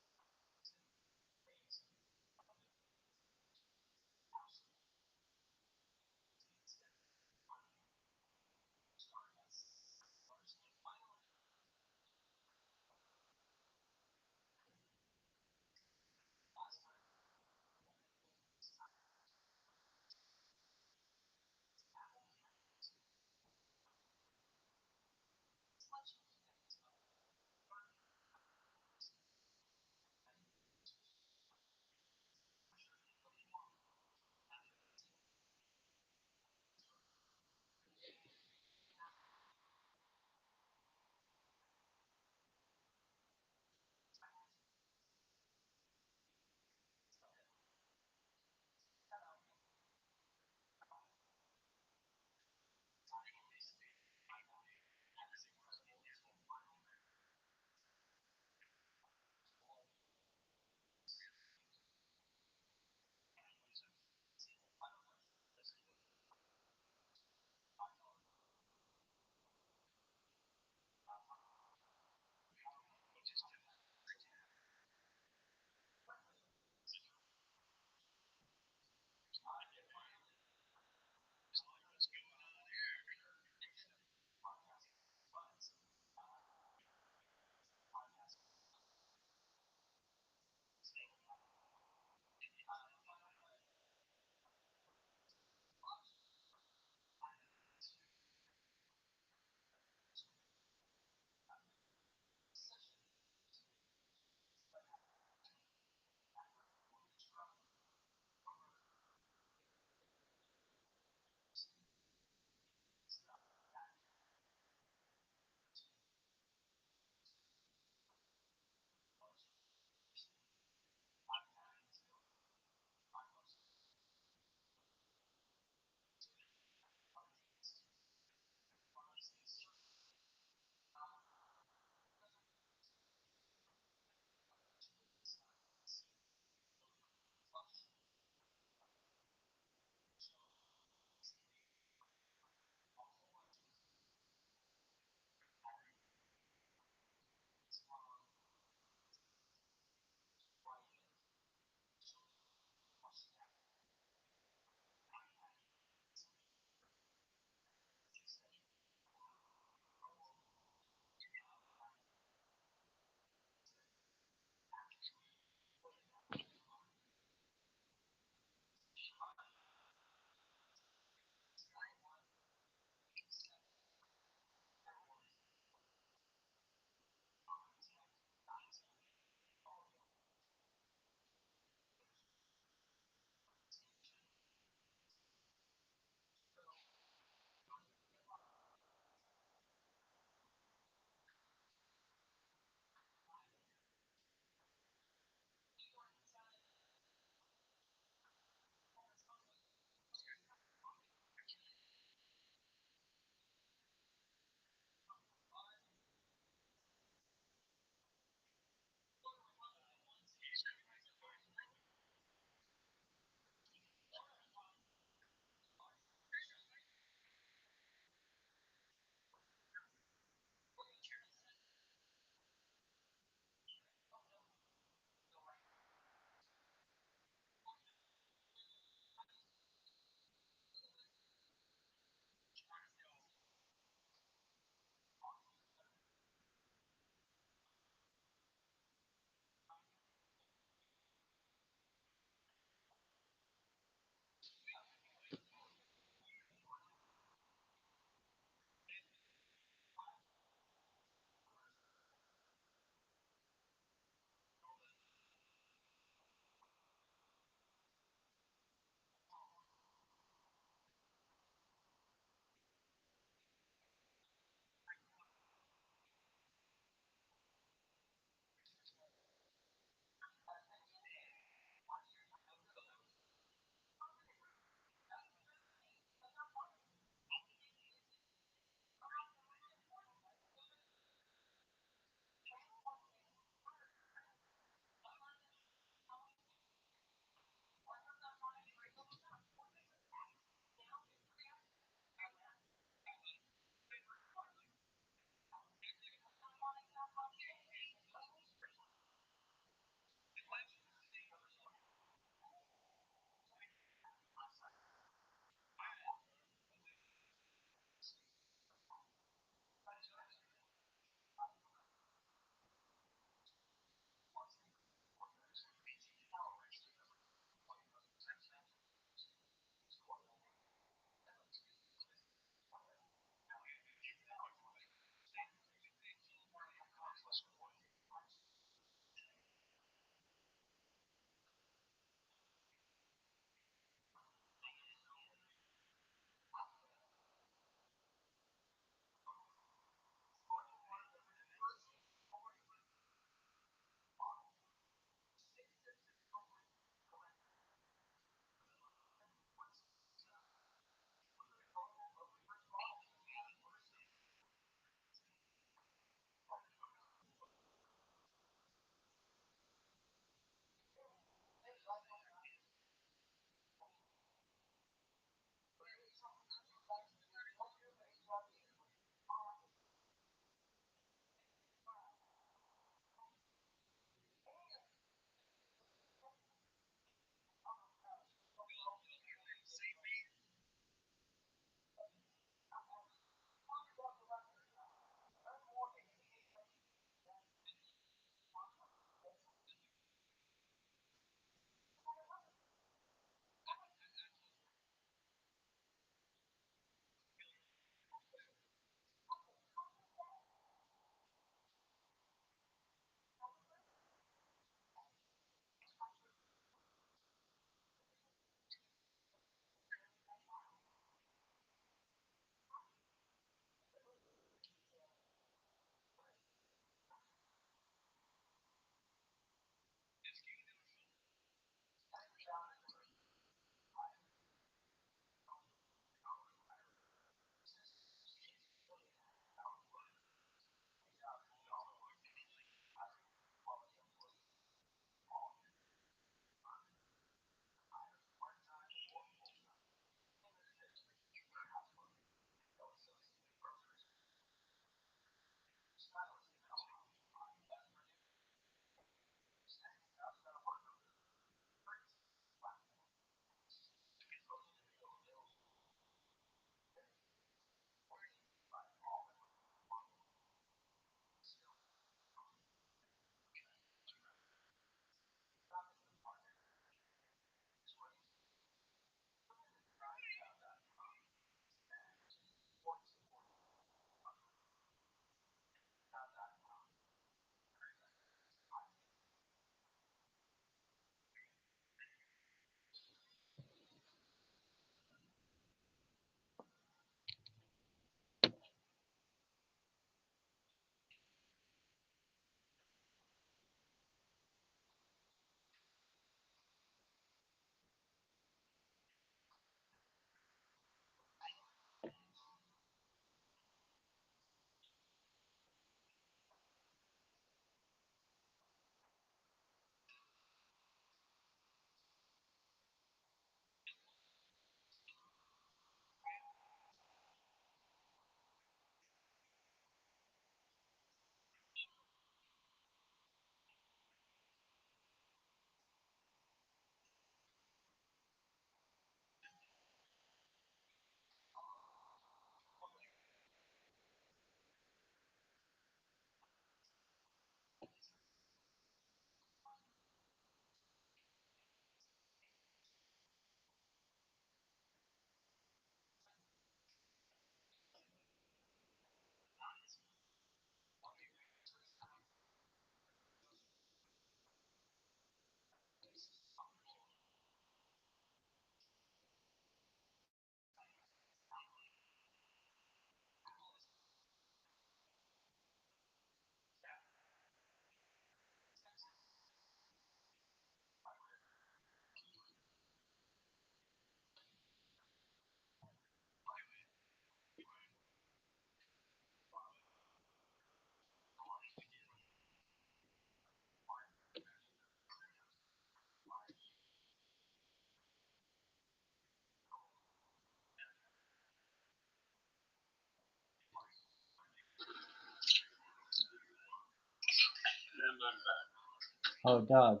Oh, dog,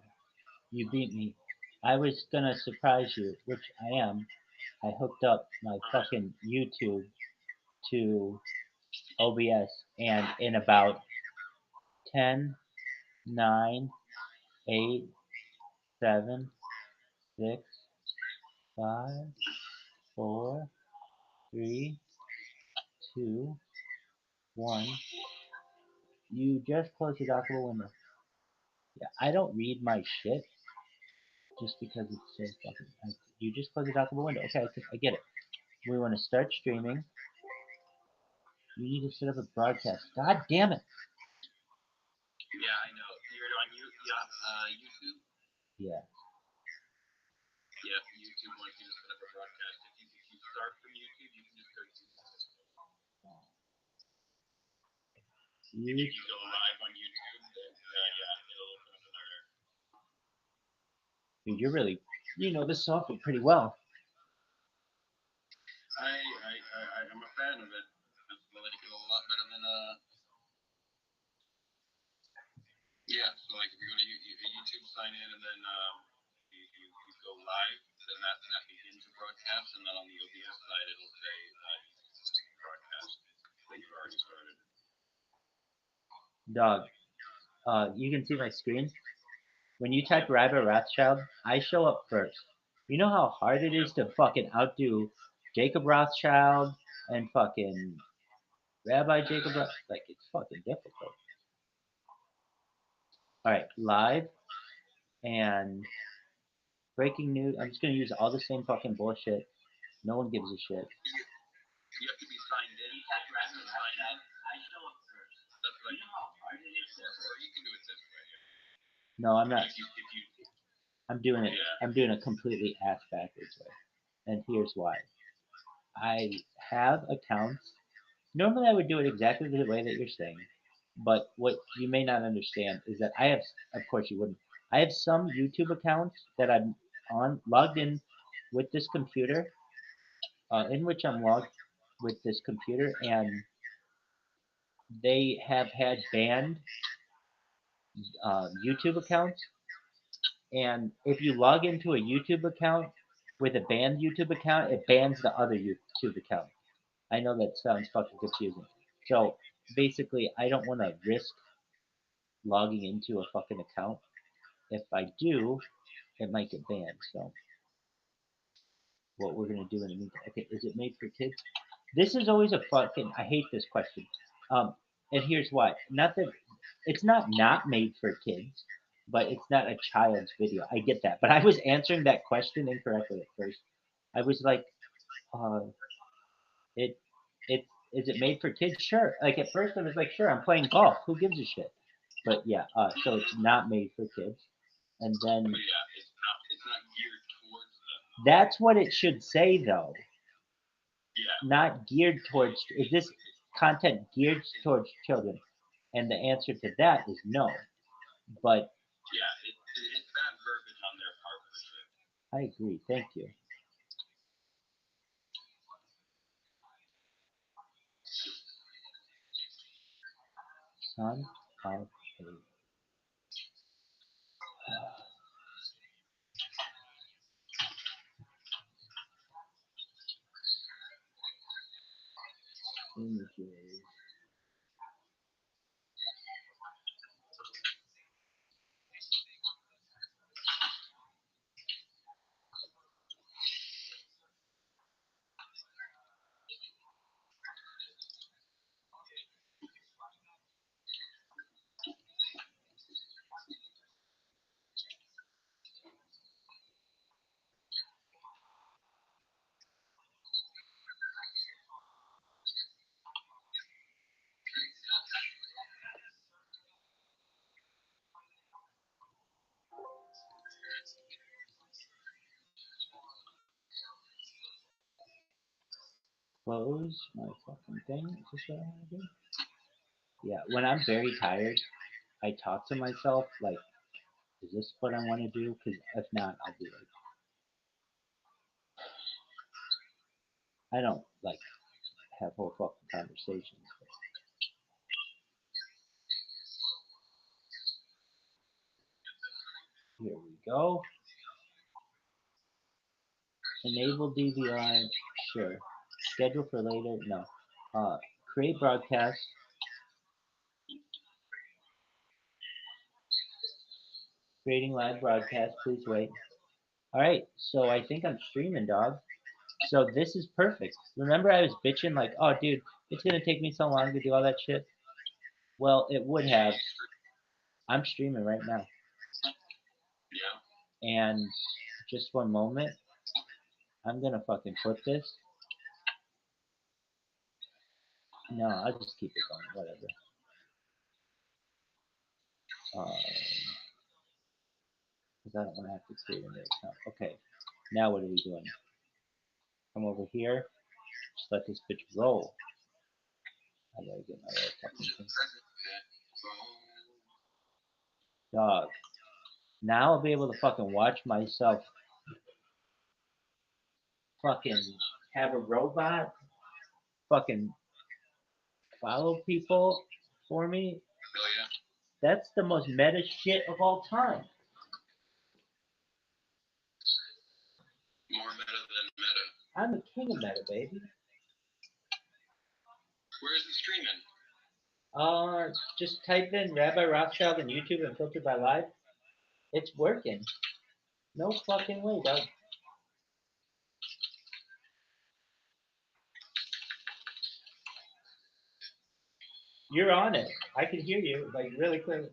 you beat me. I was gonna surprise you, which I am. I hooked up my fucking YouTube to OBS, and in about 10, 9, 8, 7, 6, 5, 4, 3, 2, 1. You just closed the dockable window. Yeah, I don't read my shit just because it's so fucking. You just closed the dockable window. Okay, I get it. We want to start streaming. You need to set up a broadcast. God damn it. Yeah, I know. You're on YouTube? Yeah. Yeah, YouTube wants you to set up a broadcast. If you start from YouTube, you can just go to YouTube. You, If you go live on YouTube, then yeah, it'll open up another. dude, you know this software pretty well. I'm a fan of it. I like it a lot better than Yeah, so like if you go to YouTube, sign in, and then you go live, then that begins a broadcast, and then on the OBS side, it'll say broadcast that you've already started. Dog, you can see my screen. When you type Rabbi Rothschild, I show up first. You know how hard it is to fucking outdo Jacob Rothschild and fucking Rabbi Jacob Rothschild? Like, it's fucking difficult. Alright, live and breaking news. I'm just gonna use all the same fucking bullshit. No one gives a shit. You have to be signed in. You have to sign in. I show up first. That's what or you can do it this way. No, I'm not. If you, I'm doing it. I'm doing a completely ass backwards way. And here's why. I have accounts. Normally, I would do it exactly the way that you're saying. But what you may not understand is that I have, of course, you wouldn't. I have some YouTube accounts that I'm logged in with this computer, in which I'm logged with this computer, and they have had banned YouTube accounts. And if you log into a YouTube account with a banned YouTube account, it bans the other YouTube account. I know that sounds fucking confusing. So basically, I don't want to risk logging into a fucking account. If I do, it might get banned. So what we're gonna do in the meantime? Okay, is it made for kids? This is always a fucking. I hate this question. And here's why. Not that it's not made for kids, but it's not a child's video. I get that, but I was answering that question incorrectly at first. I was like, uh, it it is it made for kids? Sure. Like at first I was like, sure, I'm playing golf. Who gives a shit? But yeah, so it's not made for kids. And then yeah, it's not geared towards them. that's what it should say though. Yeah. Not geared towards is this content geared towards children? And the answer to that is no. But yeah, it's bad verbiage on their part for sure. I agree. Thank you. Son of a. Images. Close my fucking thing. Is this what I want to do? Yeah, when I'm very tired, I talk to myself like, is this what I want to do? Because if not, I'll be like, I don't like have whole fucking conversations. Here we go. Enable DVR. Sure. Schedule for later. No. Create broadcast. Creating live broadcast. Please wait. All right. So I think I'm streaming, dog. So this is perfect. Remember, I was bitching like, oh, dude, it's gonna take me so long to do all that shit. Well, it would have. I'm streaming right now. Yeah. And just one moment. I'm gonna fucking put this. No, I'll just keep it going. Whatever. Because I don't want to have to create a new account. Okay. Now what are we doing? Come over here. Just let this bitch roll. I gotta get my other fucking thing. Dog. Now I'll be able to fucking watch myself fucking have a robot fucking follow people for me. Oh yeah. That's the most meta shit of all time. More meta than meta. I'm the king of meta, baby. Where's the streaming? Just type in Rabbi Rothschild on YouTube and filter by live. It's working. No fucking way, dog. You're on it. I can hear you like really clearly.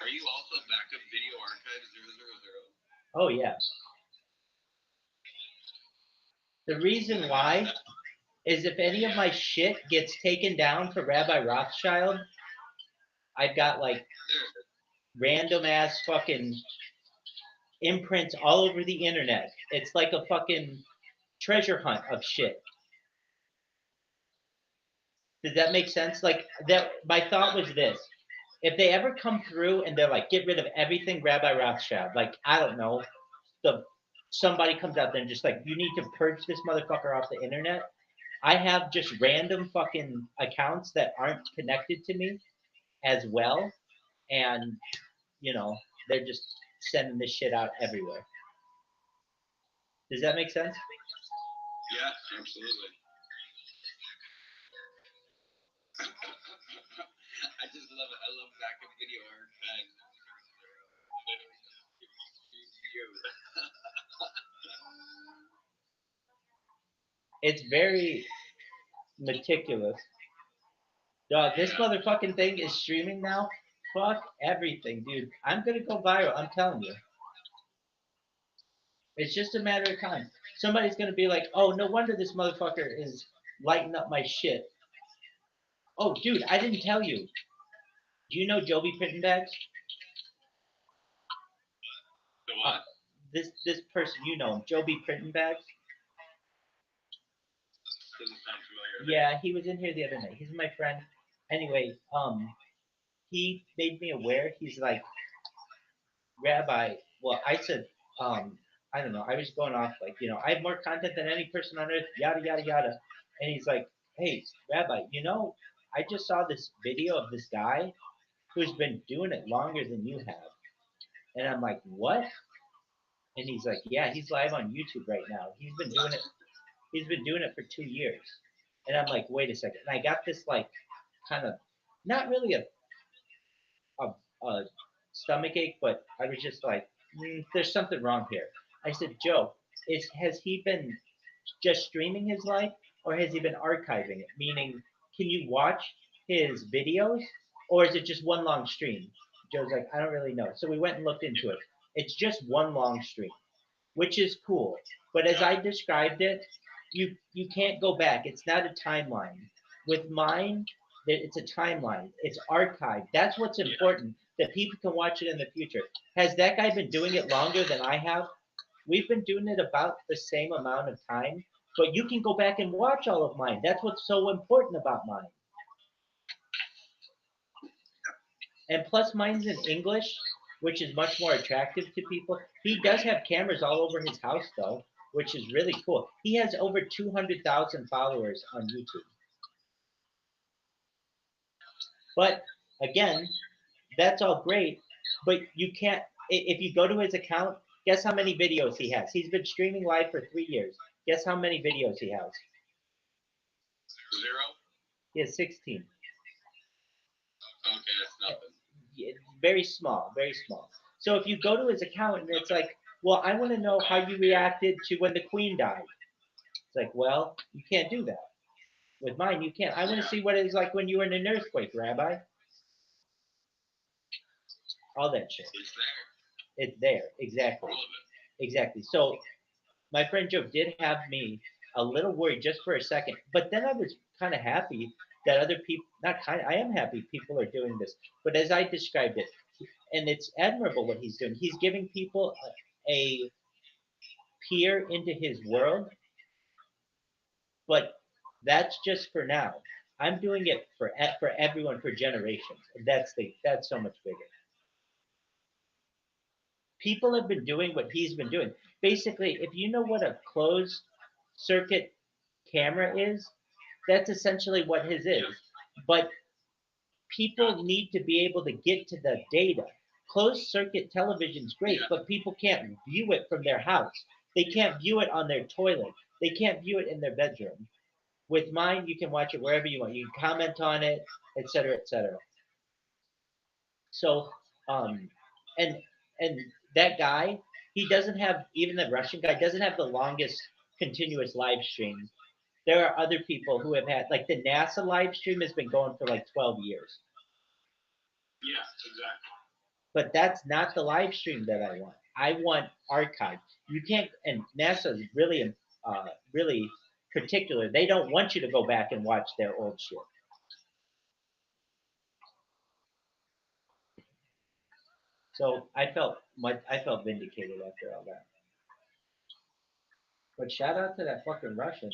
Are you also backup video archive 000? Oh yeah. The reason why is if any of my shit gets taken down for Rabbi Rothschild, I've got like random ass fucking imprints all over the internet. It's like a fucking treasure hunt of shit. Does that make sense? Like that my thought was this. If they ever come through and they're like, get rid of everything Rabbi Rothschild, like I don't know, the somebody comes out there and just like, you need to purge this motherfucker off the internet. I have just random fucking accounts that aren't connected to me as well, and you know they're just sending this shit out everywhere. Does that make sense? Yeah, absolutely. I just love it. I love backup video archives. It's very meticulous. Dog, this motherfucking thing is streaming now. Fuck everything, dude. I'm gonna go viral. I'm telling you. It's just a matter of time. Somebody's gonna be like, "Oh, no wonder this motherfucker is lighting up my shit." Oh, dude, I didn't tell you. Do you know Joby Prittenbags? The what? This person, you know him, Joby Prittenbags. Doesn't sound familiar. Yeah, he was in here the other night. He's my friend. Anyway, he made me aware. He's like, Rabbi. Well, I said, I don't know. I was going off like, I have more content than any person on earth. Yada yada yada. And he's like, hey, Rabbi, I just saw this video of this guy who's been doing it longer than you have. And I'm like, what? And he's like, yeah, he's live on YouTube right now. He's been doing it. He's been doing it for 2 years. And I'm like, wait a second. And I got this like kind of not really a stomach ache, but I was just like, there's something wrong here. I said, Joe, has he been just streaming his life, or has he been archiving it? Meaning, can you watch his videos, or is it just one long stream? Joe's like, I don't really know. So we went and looked into it. It's just one long stream, which is cool. But as I described it, you can't go back. It's not a timeline. With mine, it's a timeline. It's archived. That's what's important. That people can watch it in the future. Has that guy been doing it longer than I have? We've been doing it about the same amount of time, but you can go back and watch all of mine. That's what's so important about mine. And plus, mine's in English, which is much more attractive to people. He does have cameras all over his house though, which is really cool. He has over 200,000 followers on YouTube. But again, that's all great, but you can't. If you go to his account, guess how many videos he has? He's been streaming live for 3 years. Guess how many videos he has? Zero? He has 16. Okay, that's nothing. Yeah, very small, very small. So if you go to his account and it's like, well, I want to know how you reacted to when the Queen died. It's like, well, you can't do that. With mine, you can't. I want to see what it's like when you were in an earthquake, Rabbi. All that shit. It's there. It's there, exactly, All of it. exactly. So my friend Joe did have me a little worried just for a second, but then I was kind of happy that other people, not kind of, I am happy people are doing this. But as I described it, and it's admirable what he's doing, he's giving people a peer into his world, but that's just for now. I'm doing it for everyone for generations. That's so much bigger. People have been doing what he's been doing. Basically, if you know what a closed circuit camera is, that's essentially what his is. But people need to be able to get to the data. Closed circuit television is great, but people can't view it from their house. They can't view it on their toilet. They can't view it in their bedroom. With mine, you can watch it wherever you want. You can comment on it, etc., etc. So, um, and and that guy, he doesn't have, even the Russian guy doesn't have the longest continuous live stream. There are other people who have had, like the NASA live stream has been going for like 12 years. Yeah, exactly. But that's not the live stream that I want. I want archive. You can't, and NASA is really, really particular. They don't want you to go back and watch their old shit. So I felt vindicated after all that. But shout out to that fucking Russian.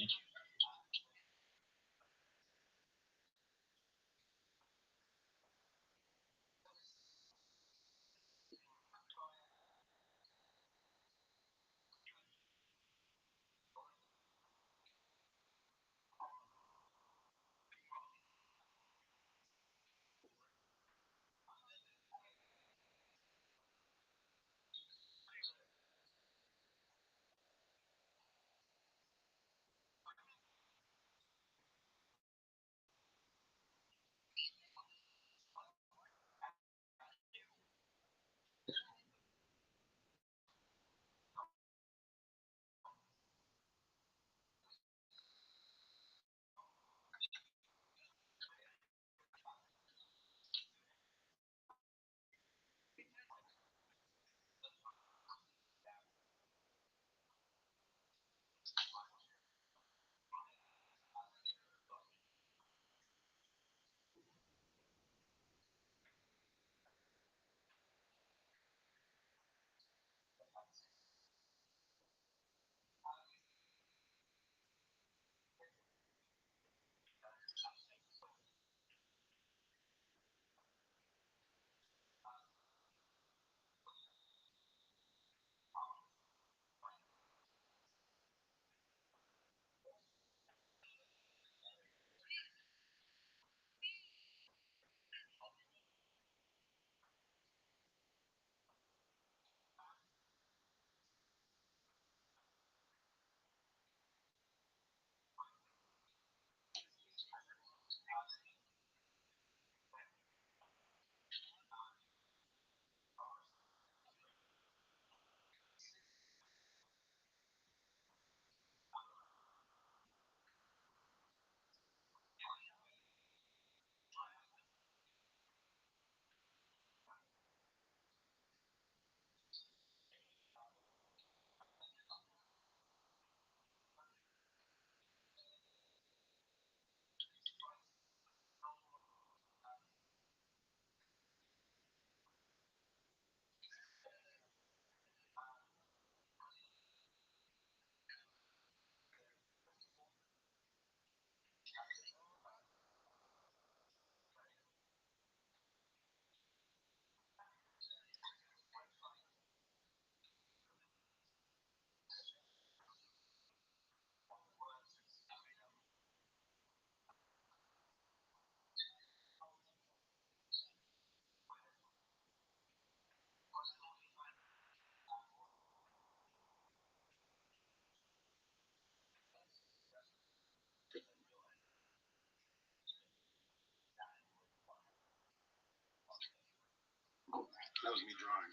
was me drawing.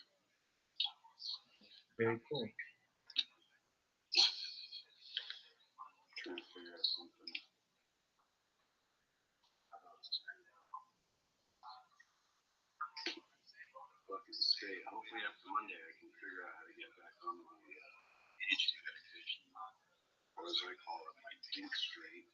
Very cool. Trying to figure out something. Fucking state. Hopefully after Monday I can figure out how to get back on my aging medication, or as I call it, my think straight.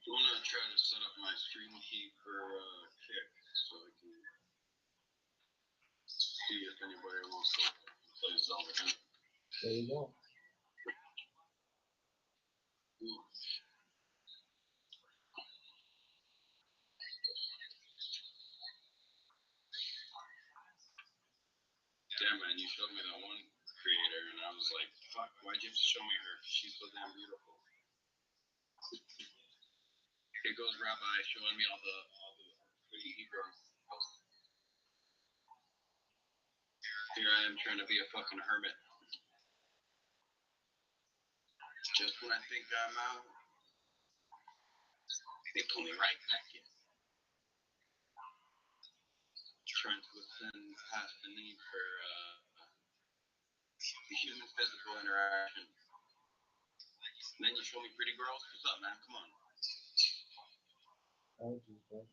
I'm gonna try to set up my stream key for Kick so I can see if anybody wants to play Zelda. There you go. Ooh. Damn, man, you showed me that one creator, and I was like, fuck, why'd you have to show me her? She's so damn beautiful. Here goes Rabbi showing me all the pretty Hebrews. Here I am trying to be a fucking hermit. Just when I think I'm out, they pull me right back in. Trying to ascend past the need for the human physical interaction. And then you show me pretty girls. What's up, man? Come on. Oh, Jesus.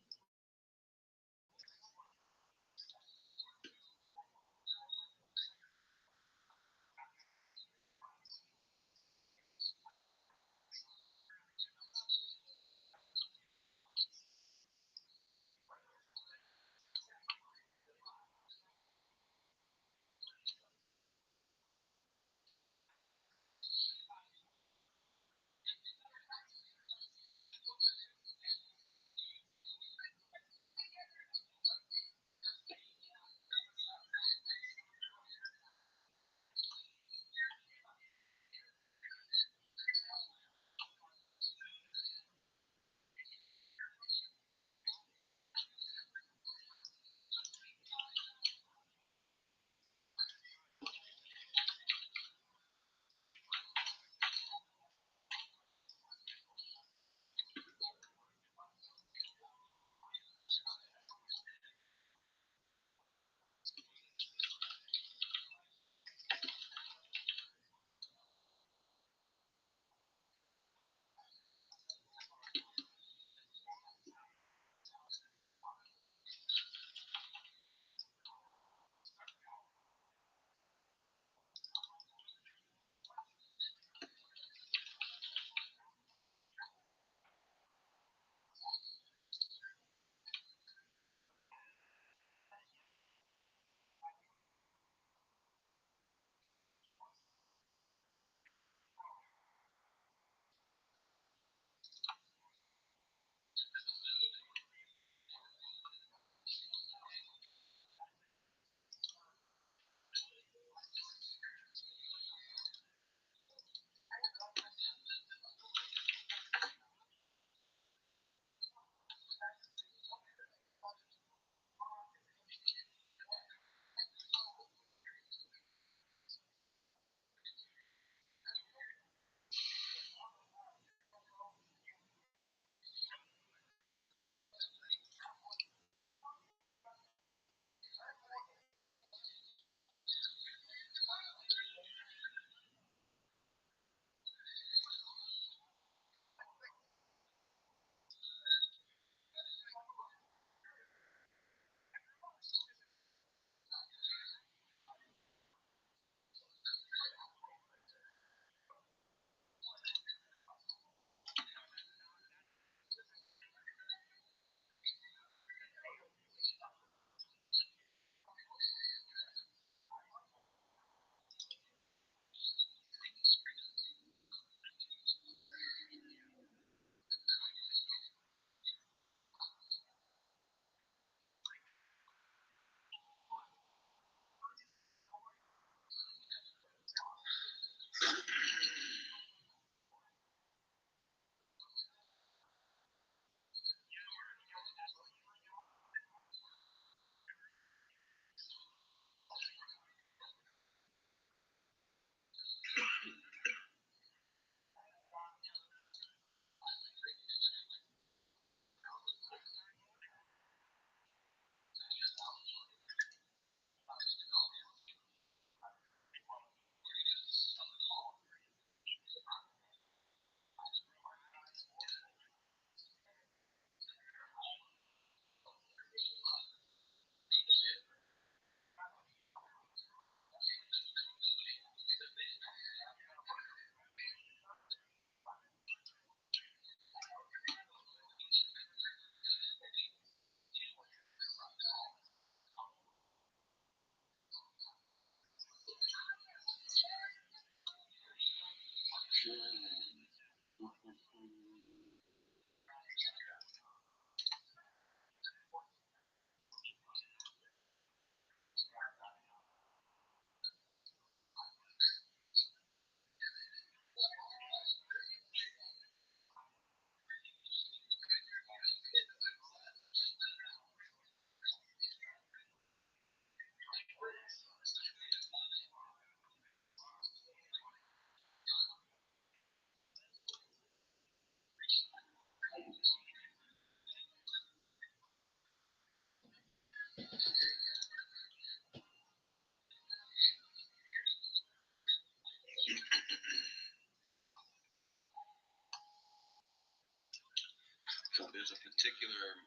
there's a particular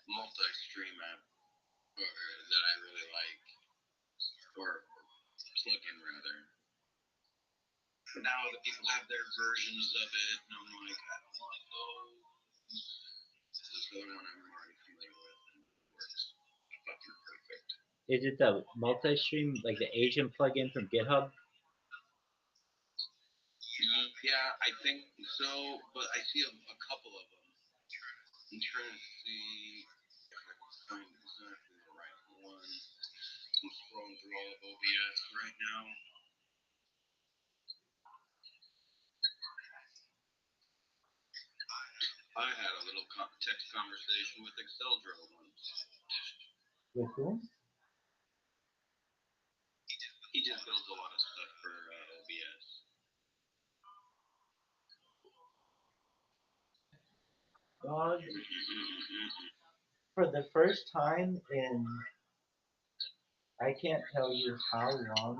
multi-stream app that I really like, or plugin rather. But now the people have their versions of it, and I'm like, I don't want those. This other one I'm already familiar with, and it works fucking perfect. Is it the multi-stream, like the Asian plugin from GitHub? Yeah, I think so, but I see a couple of them. I'm trying to see if I can find exactly the right one. I'm scrolling through all of OBS right now. I had a little text conversation with Exceldro once. With whom? He just builds a lot of stuff for OBS. God, for the first time in I can't tell you how long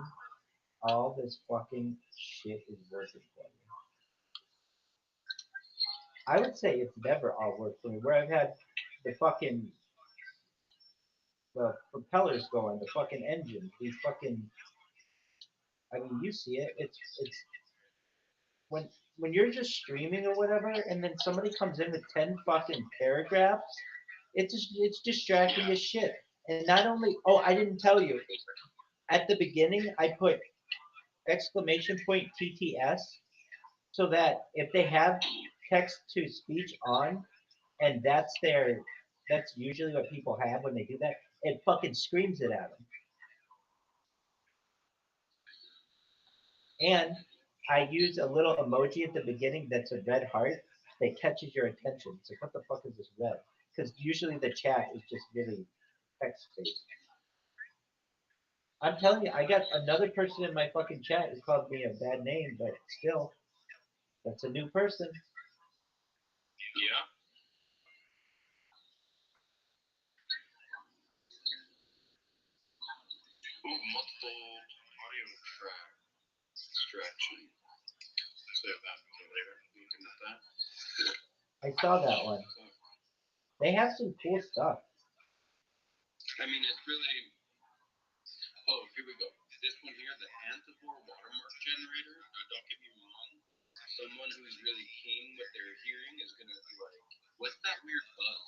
all this fucking shit is working for me. I would say it's never all worked for me. Where I've had the fucking the propellers going, the fucking engine, these fucking. I mean, you see it. It's when when you're just streaming or whatever, and then somebody comes in with 10 fucking paragraphs. It's distracting as shit. And not only, oh, I didn't tell you. At the beginning, I put exclamation point TTS so that if they have text to speech on, and that's usually what people have when they do that, it fucking screams it at them. And I use a little emoji at the beginning that's a red heart that catches your attention. It's like, what the fuck is this red? Because usually the chat is just really text based. I'm telling you, I got another person in my fucking chat who called me a bad name, but still, that's a new person. Yeah. Ooh, multiple audio track stretching. So that later. Looking at that. I saw that one. They have some cool stuff. I mean, it's really. Oh, here we go. This one here, the Anthivore watermark generator. Now, don't get me wrong. Someone who's really keen what they're hearing is gonna be like, "What's that weird buzz?"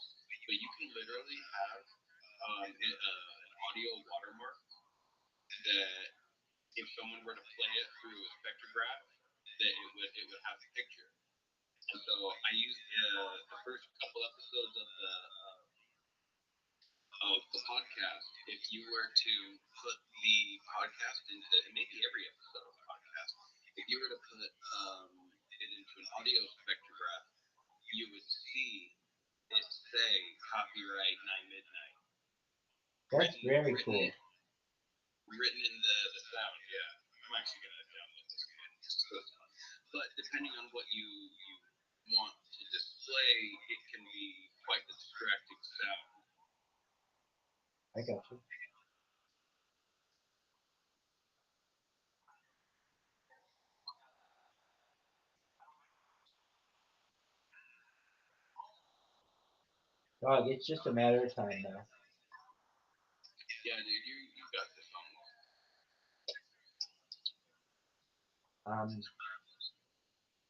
But you can literally have an audio watermark that, if someone were to play it through a spectrograph, that it would have a picture. And so I used the first couple episodes of the podcast. If you were to put the podcast into, and maybe every episode of the podcast, if you were to put it into an audio spectrograph, you would see it say copyright 9 Midnight That's very written cool. written in the sound. Yeah, I'm actually gonna download this again. Just so it's fun. But depending on what you want to display, it can be quite the distracting sound. I got you. Dog, it's just a matter of time now. Yeah, dude, you got this on. Um,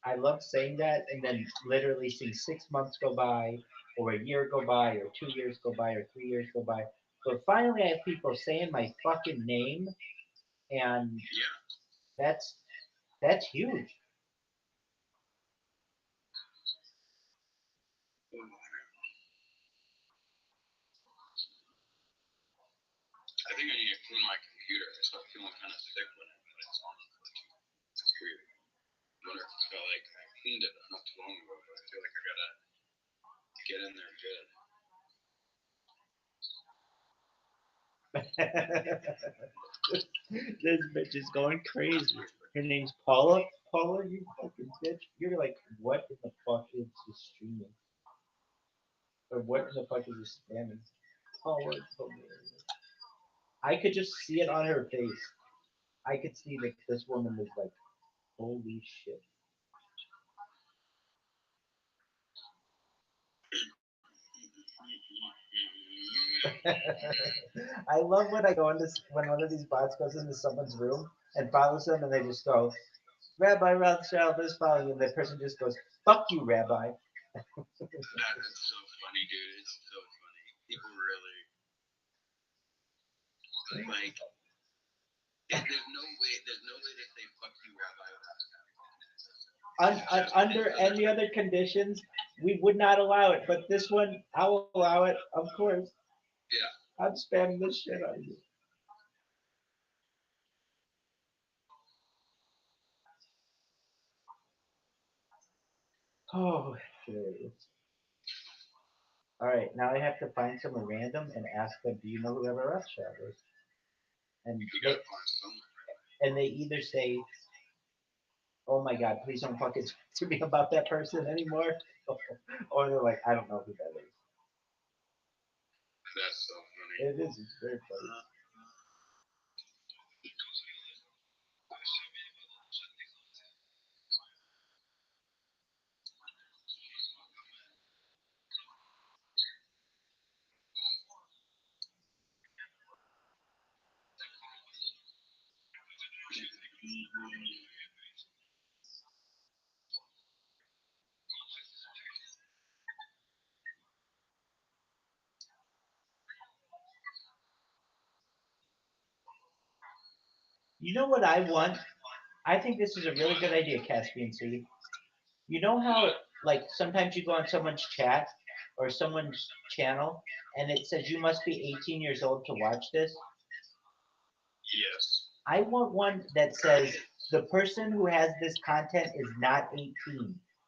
I love saying that, and then literally seeing 6 months go by, or a year go by, or 2 years go by, or 3 years go by. But finally, I have people saying my fucking name, and Yeah. that's that's huge. I think I need to clean my computer. I start feeling kind of sick when it's on. It's weird. I wonder if it's got like I cleaned it not too long ago, but I feel like I gotta get in there good. This bitch is going crazy. Her name's Paula. Paula, you fucking bitch. You're like, what in the fuck is this streaming? Or what in the fuck is this spamming? Paula, it's hilarious. I could just see it on her face. I could see that this woman was like, holy shit. I love when I go into when one of these bots goes into someone's room and follows them, and they just go, "Rabbi Rothschild is following you," and the person just goes, "Fuck you, Rabbi." That's so funny, dude. It's so funny. People really like. There's no way. There's no way to say "fuck you, Rabbi" without Under any other conditions, we would not allow it, but this one, I'll allow it, of course. Yeah. I'm spamming the shit out of you. Oh, shit. All right, now I have to find someone random and ask them, "Do you know who Rabbi Rothschild is?" And You they gotta find some. either say, "Oh my God, please don't fucking talk to me about that person anymore," or they're like, "I don't know who that is." That's so funny. It is. It's very funny. You know what I want? I think this is a really good idea, Caspian Sea. You know how, like, sometimes you go on someone's chat or someone's channel and it says you must be 18 years old to watch this? Yes. I want one that says the person who has this content is not 18.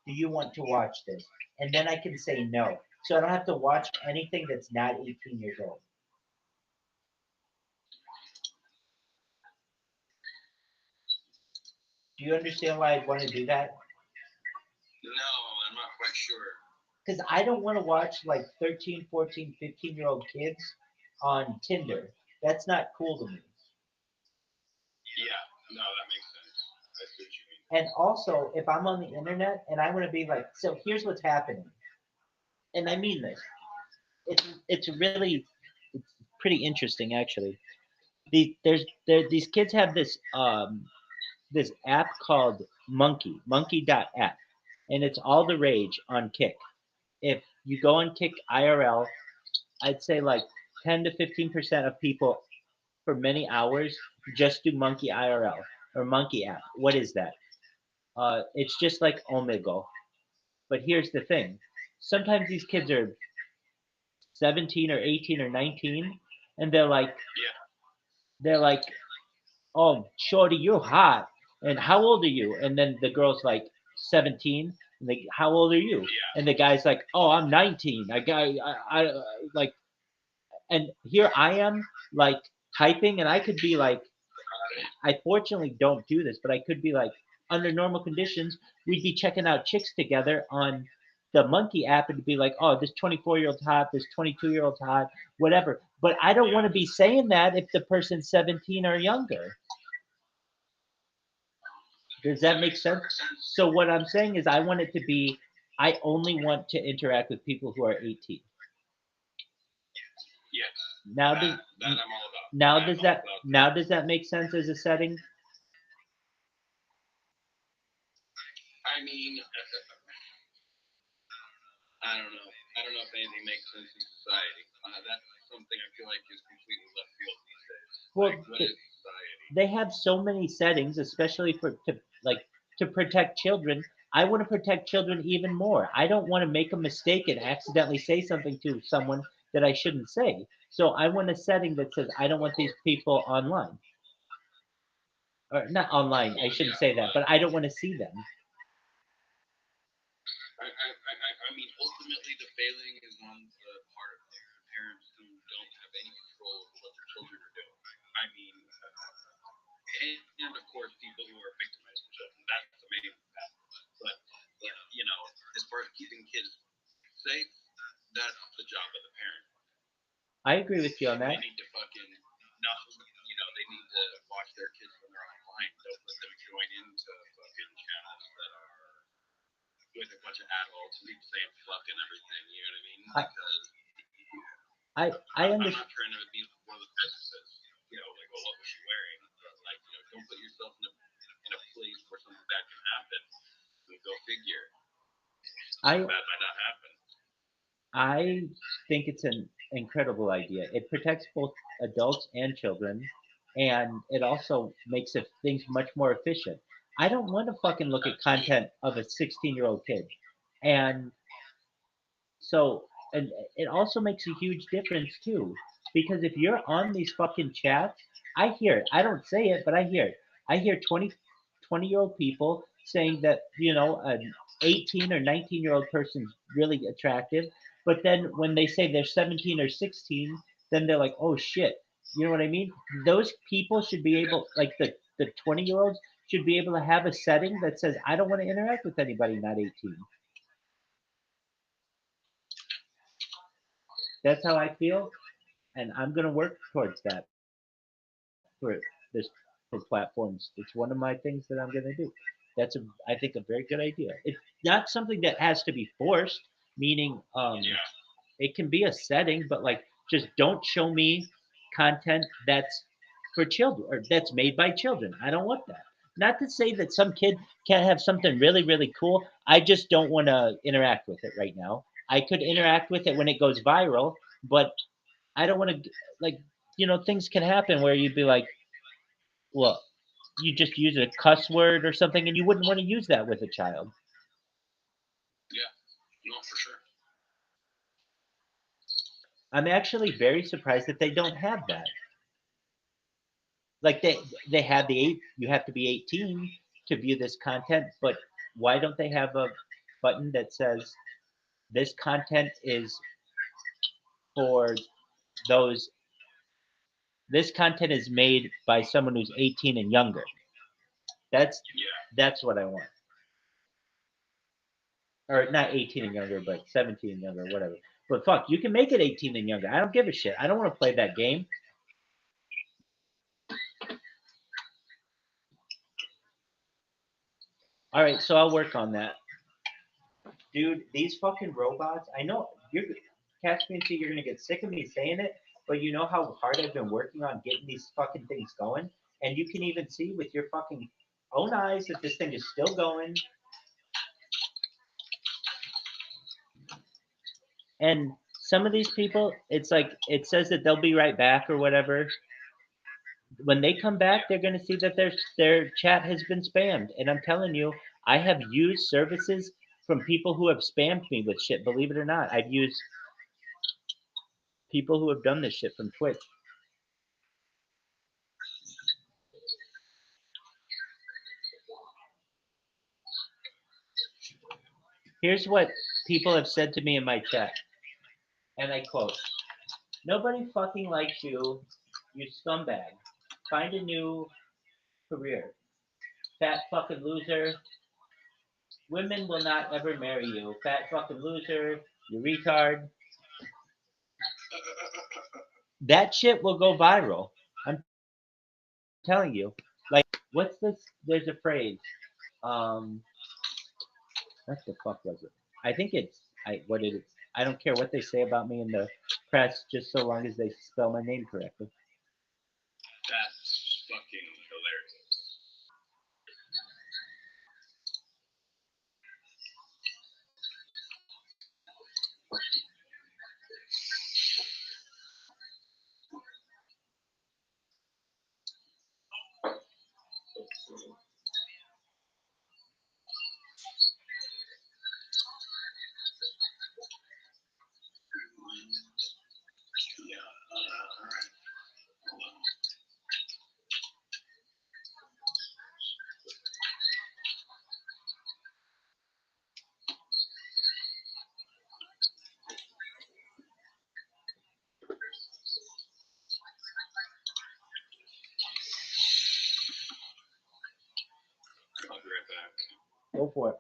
Do you want to watch this? And then I can say no. So I don't have to watch anything that's not 18 years old. Do you understand why I'd want to do that? No, I'm not quite sure. Because I don't want to watch like 13, 14, 15-year-old kids on Tinder. That's not cool to me. Yeah. No, that makes sense. I see what you mean. And also, if I'm on the internet and I want to be like, so here's what's happening, and I mean this, it's really it's pretty interesting actually. These kids have this app called Monkey.app, and it's all the rage on Kick. If you go on Kick IRL, I'd say like 10 to 15% of people for many hours just do Monkey IRL or Monkey app. What is that? It's just like Omegle. But here's the thing: sometimes these kids are 17 or 18 or 19, and Yeah. they're like, "Oh, shorty, you're hot." And how old are you? And then the girl's like 17, and they, "How old are you?" Yeah. And the guy's like, "Oh, I'm 19." I like, and here I am like typing, and I could be like, I fortunately don't do this, but I could be like, under normal conditions, we'd be checking out chicks together on the Monkey app and be like, "Oh, this 24-year-old's hot, this 22-year-old's hot, whatever." But I don't Yeah. want to be saying that if the person's 17 or younger. Does that That make makes sense? perfect sense. So what I'm saying is, I want it to be, I only want to interact with people who are 18. Yes. Now does That I'm all about. now I'm does all that about that. now does that make sense as a setting? I mean, I don't know. I don't know if anything makes sense in society. That's something I feel like is completely left field these days. Well, Like, what is society? they have so many settings, especially for to protect children. I want to protect children even more. I don't want to make a mistake and accidentally say something to someone that I shouldn't say. So I want a setting that says I don't want these people online, or not online. I Well, shouldn't yeah, say that, but but I don't want to see them. I mean, ultimately, the failing is on the part of the parents who don't have any control over what their children are doing. I mean, and of course, people who are victimizing children. That's the main path. But, you know, as far as keeping kids safe, that's the job of the parent. I agree with you on They that. need to fucking not, they need to watch their kids when they're online. Don't let them join into fucking channels that are with a bunch of adults and people saying fuck and everything. You know what I mean? I, Because I I'm understand. not trying to be one of the pessimists, like, oh, look what she's wearing. But, like, don't put yourself in a place where something bad can happen. And go figure. Something I bad might not happen. I think it's an incredible idea. It protects both adults and children, and it also makes things much more efficient. I don't want to fucking look at Absolutely. content of a 16-year-old kid, and so, and it also makes a huge difference too, because if you're on these fucking chats, I hear it. I don't say it, but I hear it. I hear 20-year-old people saying that, an 18 or 19-year-old person's really attractive, but then when they say they're 17 or 16, then they're like, oh shit. You know what I mean? Those people should be able, like the 20-year-olds, should be able to have a setting that says, I don't want to interact with anybody not 18. That's how I feel, and I'm going to work towards that for this for platforms. It's one of my things that I'm going to do. That's I think a very good idea. It's not something that has to be forced, meaning Yeah. it can be a setting, but like just don't show me content that's for children or that's made by children. I don't want that. Not to say that some kid can't have something really really cool. I just don't want to interact with it right now. I could Yeah. interact with it when it goes viral, but I don't want to like things can happen where you'd be like, well, you just use a cuss word or something, and you wouldn't want to use that with a child. Yeah. No, for sure. I'm actually very surprised that they don't have that. Like they have the eight. You have to be 18 to view this content, but why don't they have a button that says this content is for those? This content is made by someone who's 18 and younger. That's Yeah. that's what I want. Or not 18 and younger, but 17 and younger, whatever. But fuck, you can make it 18 and younger. I don't give a shit. I don't want to play that game. All right, so I'll work on that, dude. These fucking robots. I know you're catch me and see. You're gonna get sick of me saying it, but you know how hard I've been working on getting these fucking things going, and you can even see with your fucking own eyes that this thing is still going. And some of these people, it's like it says that they'll be right back or whatever, when they come back, Yeah. they're going to see that their chat has been spammed. And I'm telling you, I have used services from people who have spammed me with shit. Believe it or not, I've used people who have done this shit from Twitch. Here's what people have said to me in my chat, and I quote: "Nobody fucking likes you, you scumbag. Find a new career, fat fucking loser. Women will not ever marry you, fat fucking loser. You retard." That shit will go viral. I'm telling you. Like, what's this? There's a phrase. Um, what the fuck was it? I think it's what it is. I don't care what they say about me in the press, just so long as they spell my name correctly. That's fucking hilarious. Yeah. All right. Hold on. I'll be right back. Go for it.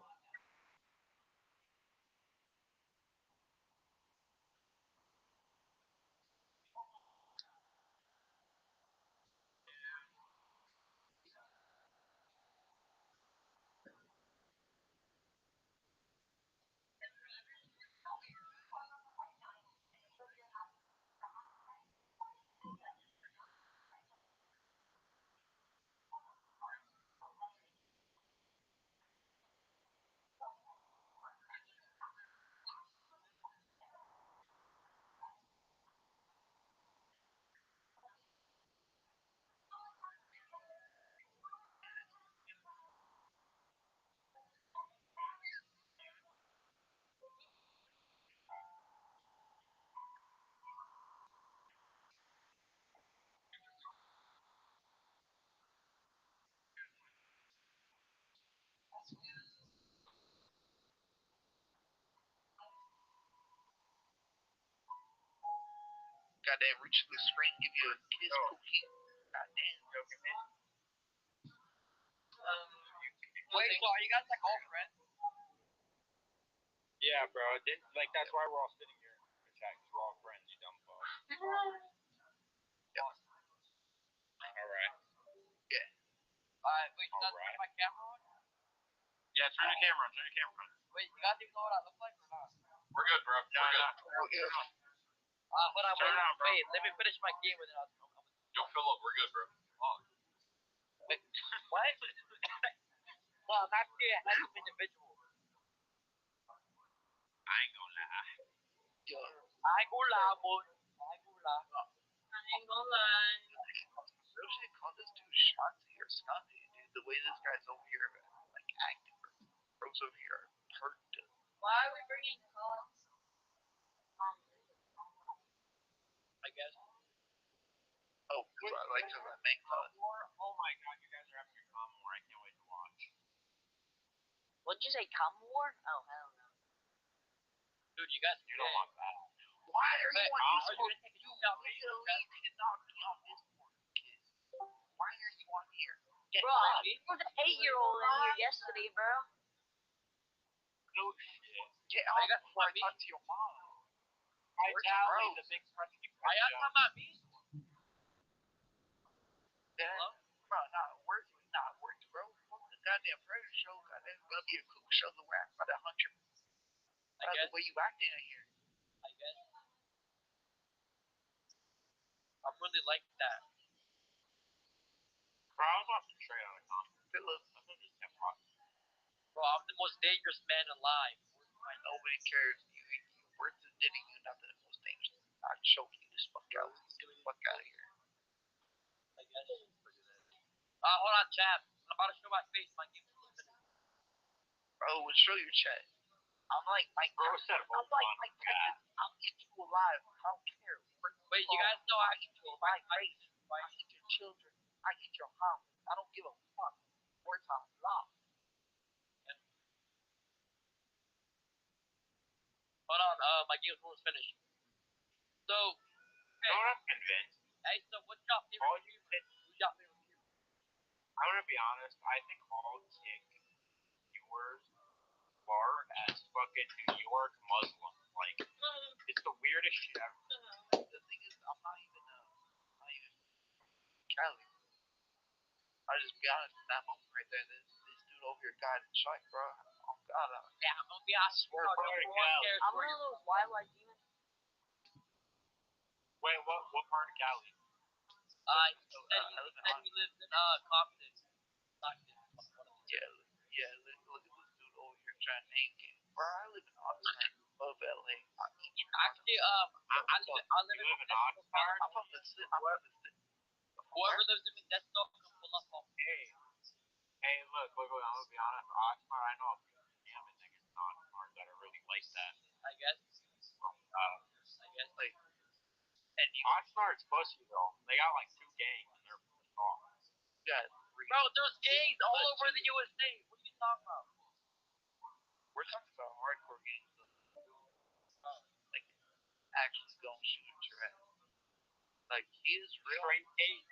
goddamn reach to the screen, give you a kiss cookie. Goddamn. Wait, so are you guys like all friends? Yeah, bro. That's why we're all sitting here in the chat, because we're all friends, you dumb fuck. Alright. Yeah. Wait, you guys turn my camera on? Yeah, turn your camera on. Wait, you guys even know what I look like or not? We're good, bro. We're good. Hold on, Turn it on, bro. wait, let me finish my game and then I'll Yo, Philip, we're good, bro. wait, what? No, I'm actually a handsome individual. I ain't gonna lie. I ain't gonna lie, boy. I ain't gonna lie. Really call this dude Shanti or Scotty, dude. The way this guy's over here, like acting, bros over here are hurt. Why are we bringing cons? I guess. Oh, I like to make cons. Oh my god, you guys are having your common war. I can't wait to watch. What'd you say, Common War? Oh, hell no. Dude, you guys don't want that. Why are you on Discord? You You literally cannot be on Discord, kid. Why are you on here? Get Bro, on. there was an 8-year-old in here yesterday, bro. No shit. Get on before I talk to your mom. Tally, the big French Are y'all talking about me? Bro, not words, bro. Fuck the goddamn Predator show. Goddamn, gonna be a cool show the way I'm about to hunt your. The way you acting in here. I guess. I'm really like that. Bro, I was watching straight out of comment. Philip, Bro, I'm the most dangerous man alive. Nobody cares. You worth the ditty. You're not the most dangerous. I'll choke you this fuck out. Get the fuck out of here. I guess. Hold on, chat. I'm about to show my face. My game is finished. Bro, show your chat. I'm like Mike. Bro, I'm like Mike Tyson. I'll eat you alive. I don't care. Wait, you guys know I can do my face. I eat your children. I eat your mom. I don't give a fuck. Words on law. Hold on, my game's almost finished. So, hey, I'm convinced. Hey, so what's your favorite streamer? Who's your favorite streamer? I'm gonna be honest. I think all tick viewers bark as fucking New York Muslim. Like, it's the weirdest shit ever. The thing is, I'm not even Cali. I'll just be honest in that moment right there. This dude over here got it shot, bro. Oh God. Yeah, I'm gonna be honest. Swear, bro. I'm one of those wildlife demons. Wait, what part of Cali? He said he lives in Compton. Yeah. Look at this dude over here trying to name game. Bro, I live in Oxnard of LA. Actually, I live in Oxnard. I'm from the city. Whoever lives in Modesto can pull up on me. Hey, look, I'm gonna be honest. Oxnard, I know a few scamming niggas in Oxnard that are really like that. I guess. Like, and Oxnard's pussy though. They got like 2 gangs and they're soft. Yeah. Bro, there's gangs all over the USA. What are you talking about? We're talking about hardcore games though. Like, actually go and shoot at your ass. Like, he is real. Straight hate.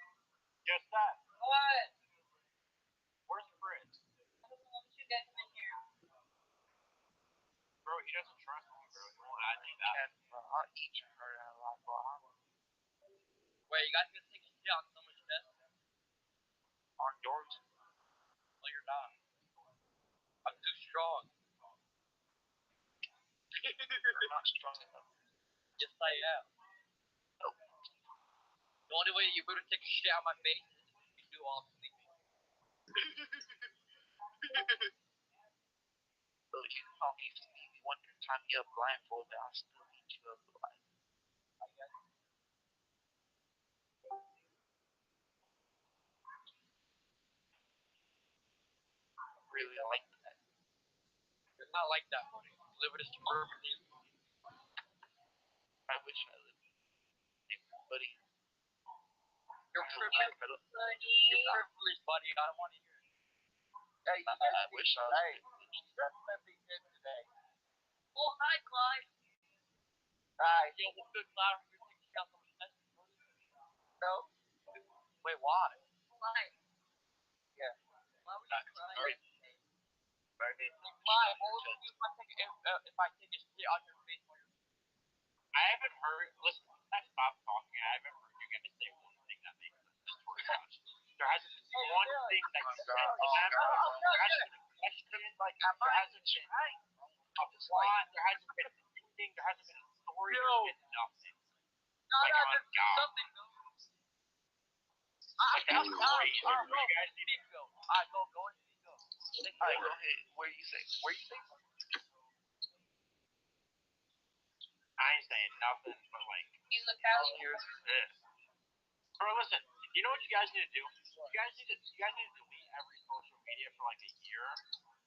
Just that. What? Where's Fritz? I don't know what you guys in here. Bro, he doesn't trust me, bro. He won't add me that. I'll eat your heart out of life, bro. Wait, you guys gonna take a shit on someone's chest? On yours? No, you're not. I'm too strong. You're not strong enough. Yes, I am. Nope. The only way you're gonna take a shit on my face is if you do all sleeping. So you call me Stevie Wonder, tie me up blindfolded, I'll still eat you up alive. I guess. Really like that. It's not like that, buddy. You live in a suburban. I wish I lived in buddy. You're privileged, buddy. I don't want to hear it. Hey, I wish I was privileged today. Oh, hi, Clyde. Alright, yo, what's good, Clyde? You're taking a shot on the chest? bro. Wait, why? Why? Yeah. Why would you cry? Maybe. Why? What would you do if I take a shit on your face while you're I haven't heard. Listen, since I stopped talking, I haven't heard you guys say one thing that makes sense. I swear to God. There hasn't been one thing that you said to them. There hasn't been a question. Like there hasn't been a plot. There hasn't been anything. There hasn't been a story. There's been nothing. No, Like, no, on there's God. something, bro. Like that's great. Like, Alright, you guys need speak, Bill. Alright, go and speak, Bill. Alright, go ahead. Where you say? I ain't saying nothing, but like, He's a Cali. Here's this. Bro, listen. You know what you guys need to do? You guys need to delete every social media for like a year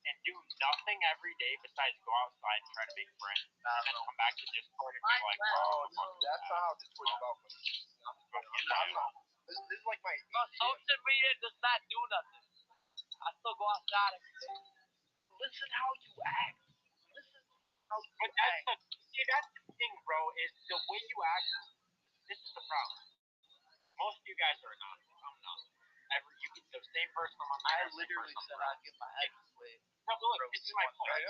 and do nothing every day besides go outside and try to make friends, and then come back to Discord and be like, oh, bro, that's not how this was about. This is like my. No, social media does not do nothing. I still go outside every day. Listen how you act. Listen how you But act. that's the thing, bro, is the way you act. This is the problem. Most of you guys are anonymous. I'm not. You can the same person on I there. literally said I'd get my head split. No, but look, this is my point.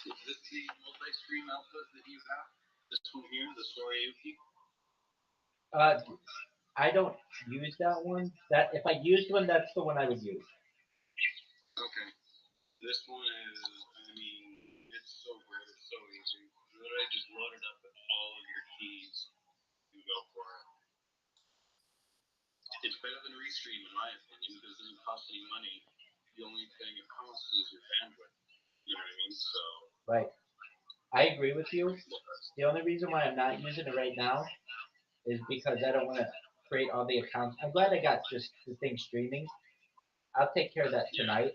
Is this the multi-stream output that you have? This one here, the Sorayuki? I don't use that one. That if I used one, that's the one I would use. Okay. This one is, I mean, it's so good, it's so easy. You literally just load it up with all of your keys and go for it. It's better than Restream in my opinion because it doesn't cost any money. The only thing it costs is your bandwidth. You know what I mean? So. Right. I agree with you. The only reason why I'm not using it right now is because I don't want to create all the accounts. I'm glad I got just the thing streaming. I'll take care of that tonight,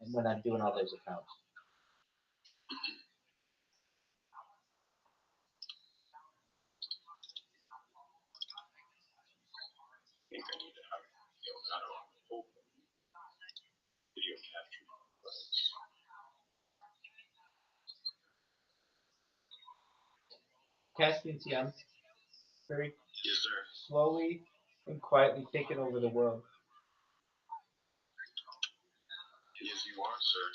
and when I'm doing all those accounts. I think I need to have Elgato open video capture. Caspian CM, very Yes, sir. slowly and quietly taking over the world. Yes, you are, sir.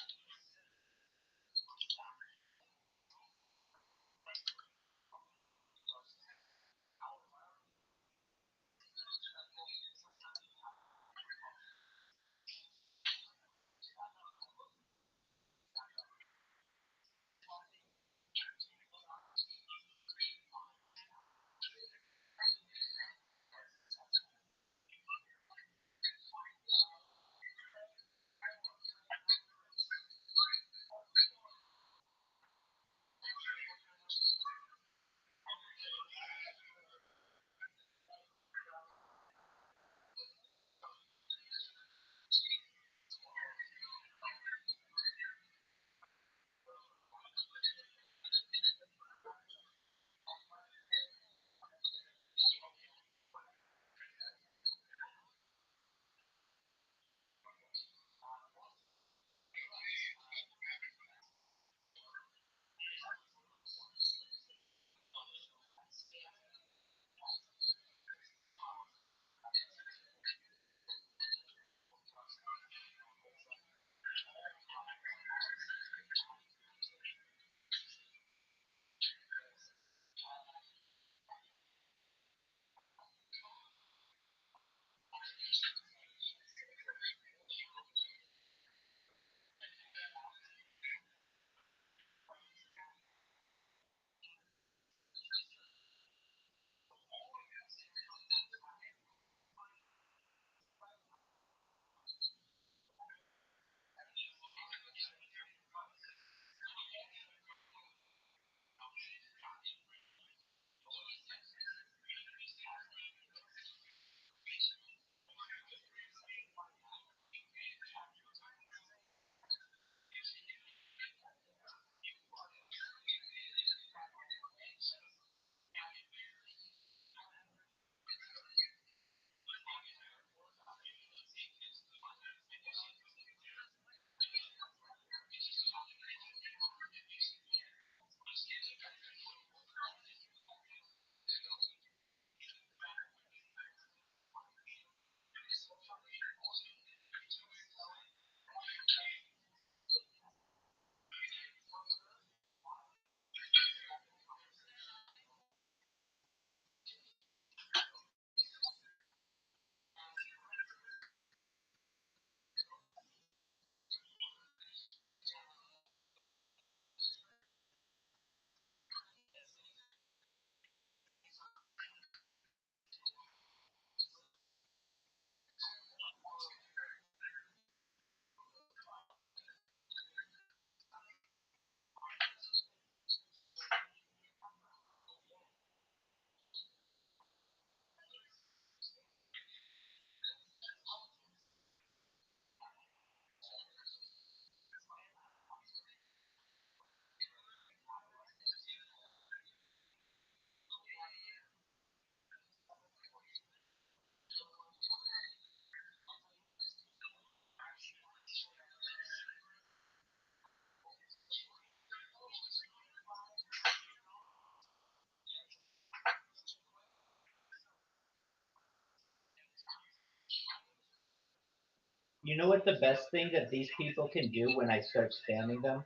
You know what the best thing that these people can do when I start spamming them?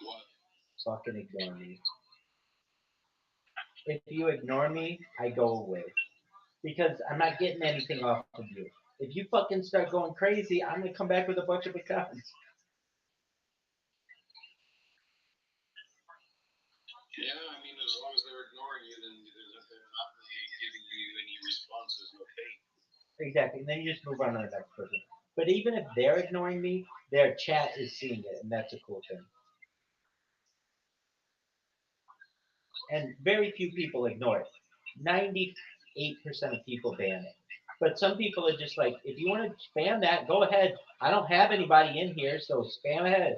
What? Fucking ignore me. If you ignore me, I go away. Because I'm not getting anything off of you. If you fucking start going crazy, I'm gonna come back with a bunch of accounts. Yeah, I mean, as long as they're ignoring you, then they're not really giving you any response. There's no hate. Exactly. And then you just move on to the next person. But even if they're ignoring me, their chat is seeing it, and that's a cool thing. And very few people ignore it. 98% of people ban it. But some people are just like, if you want to spam that, go ahead. I don't have anybody in here, so spam ahead.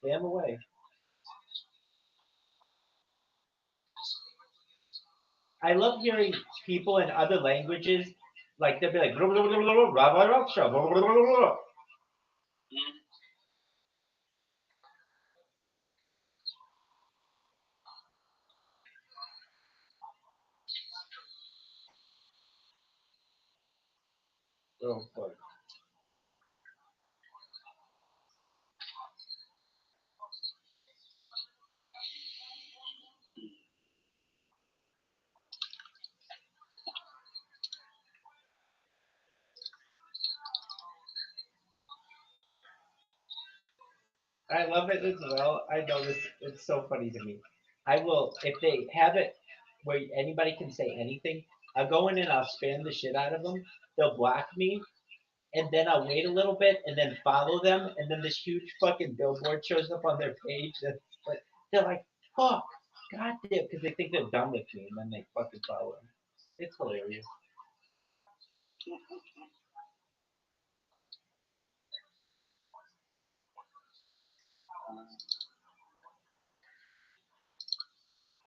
Spam away. I love hearing people in other languages, like they'll be like, Rabbi Rothschild. Mm. Oh, boy. I love it as well. I know this. It's so funny to me. I will, if they have it where anybody can say anything, I'll go in and I'll spam the shit out of them. They'll block me, and then I'll wait a little bit and then follow them, and then this huge fucking billboard shows up on their page. That's like they're like, "Fuck, goddamn," because they think they're done with me, and then they fucking follow them. It's hilarious.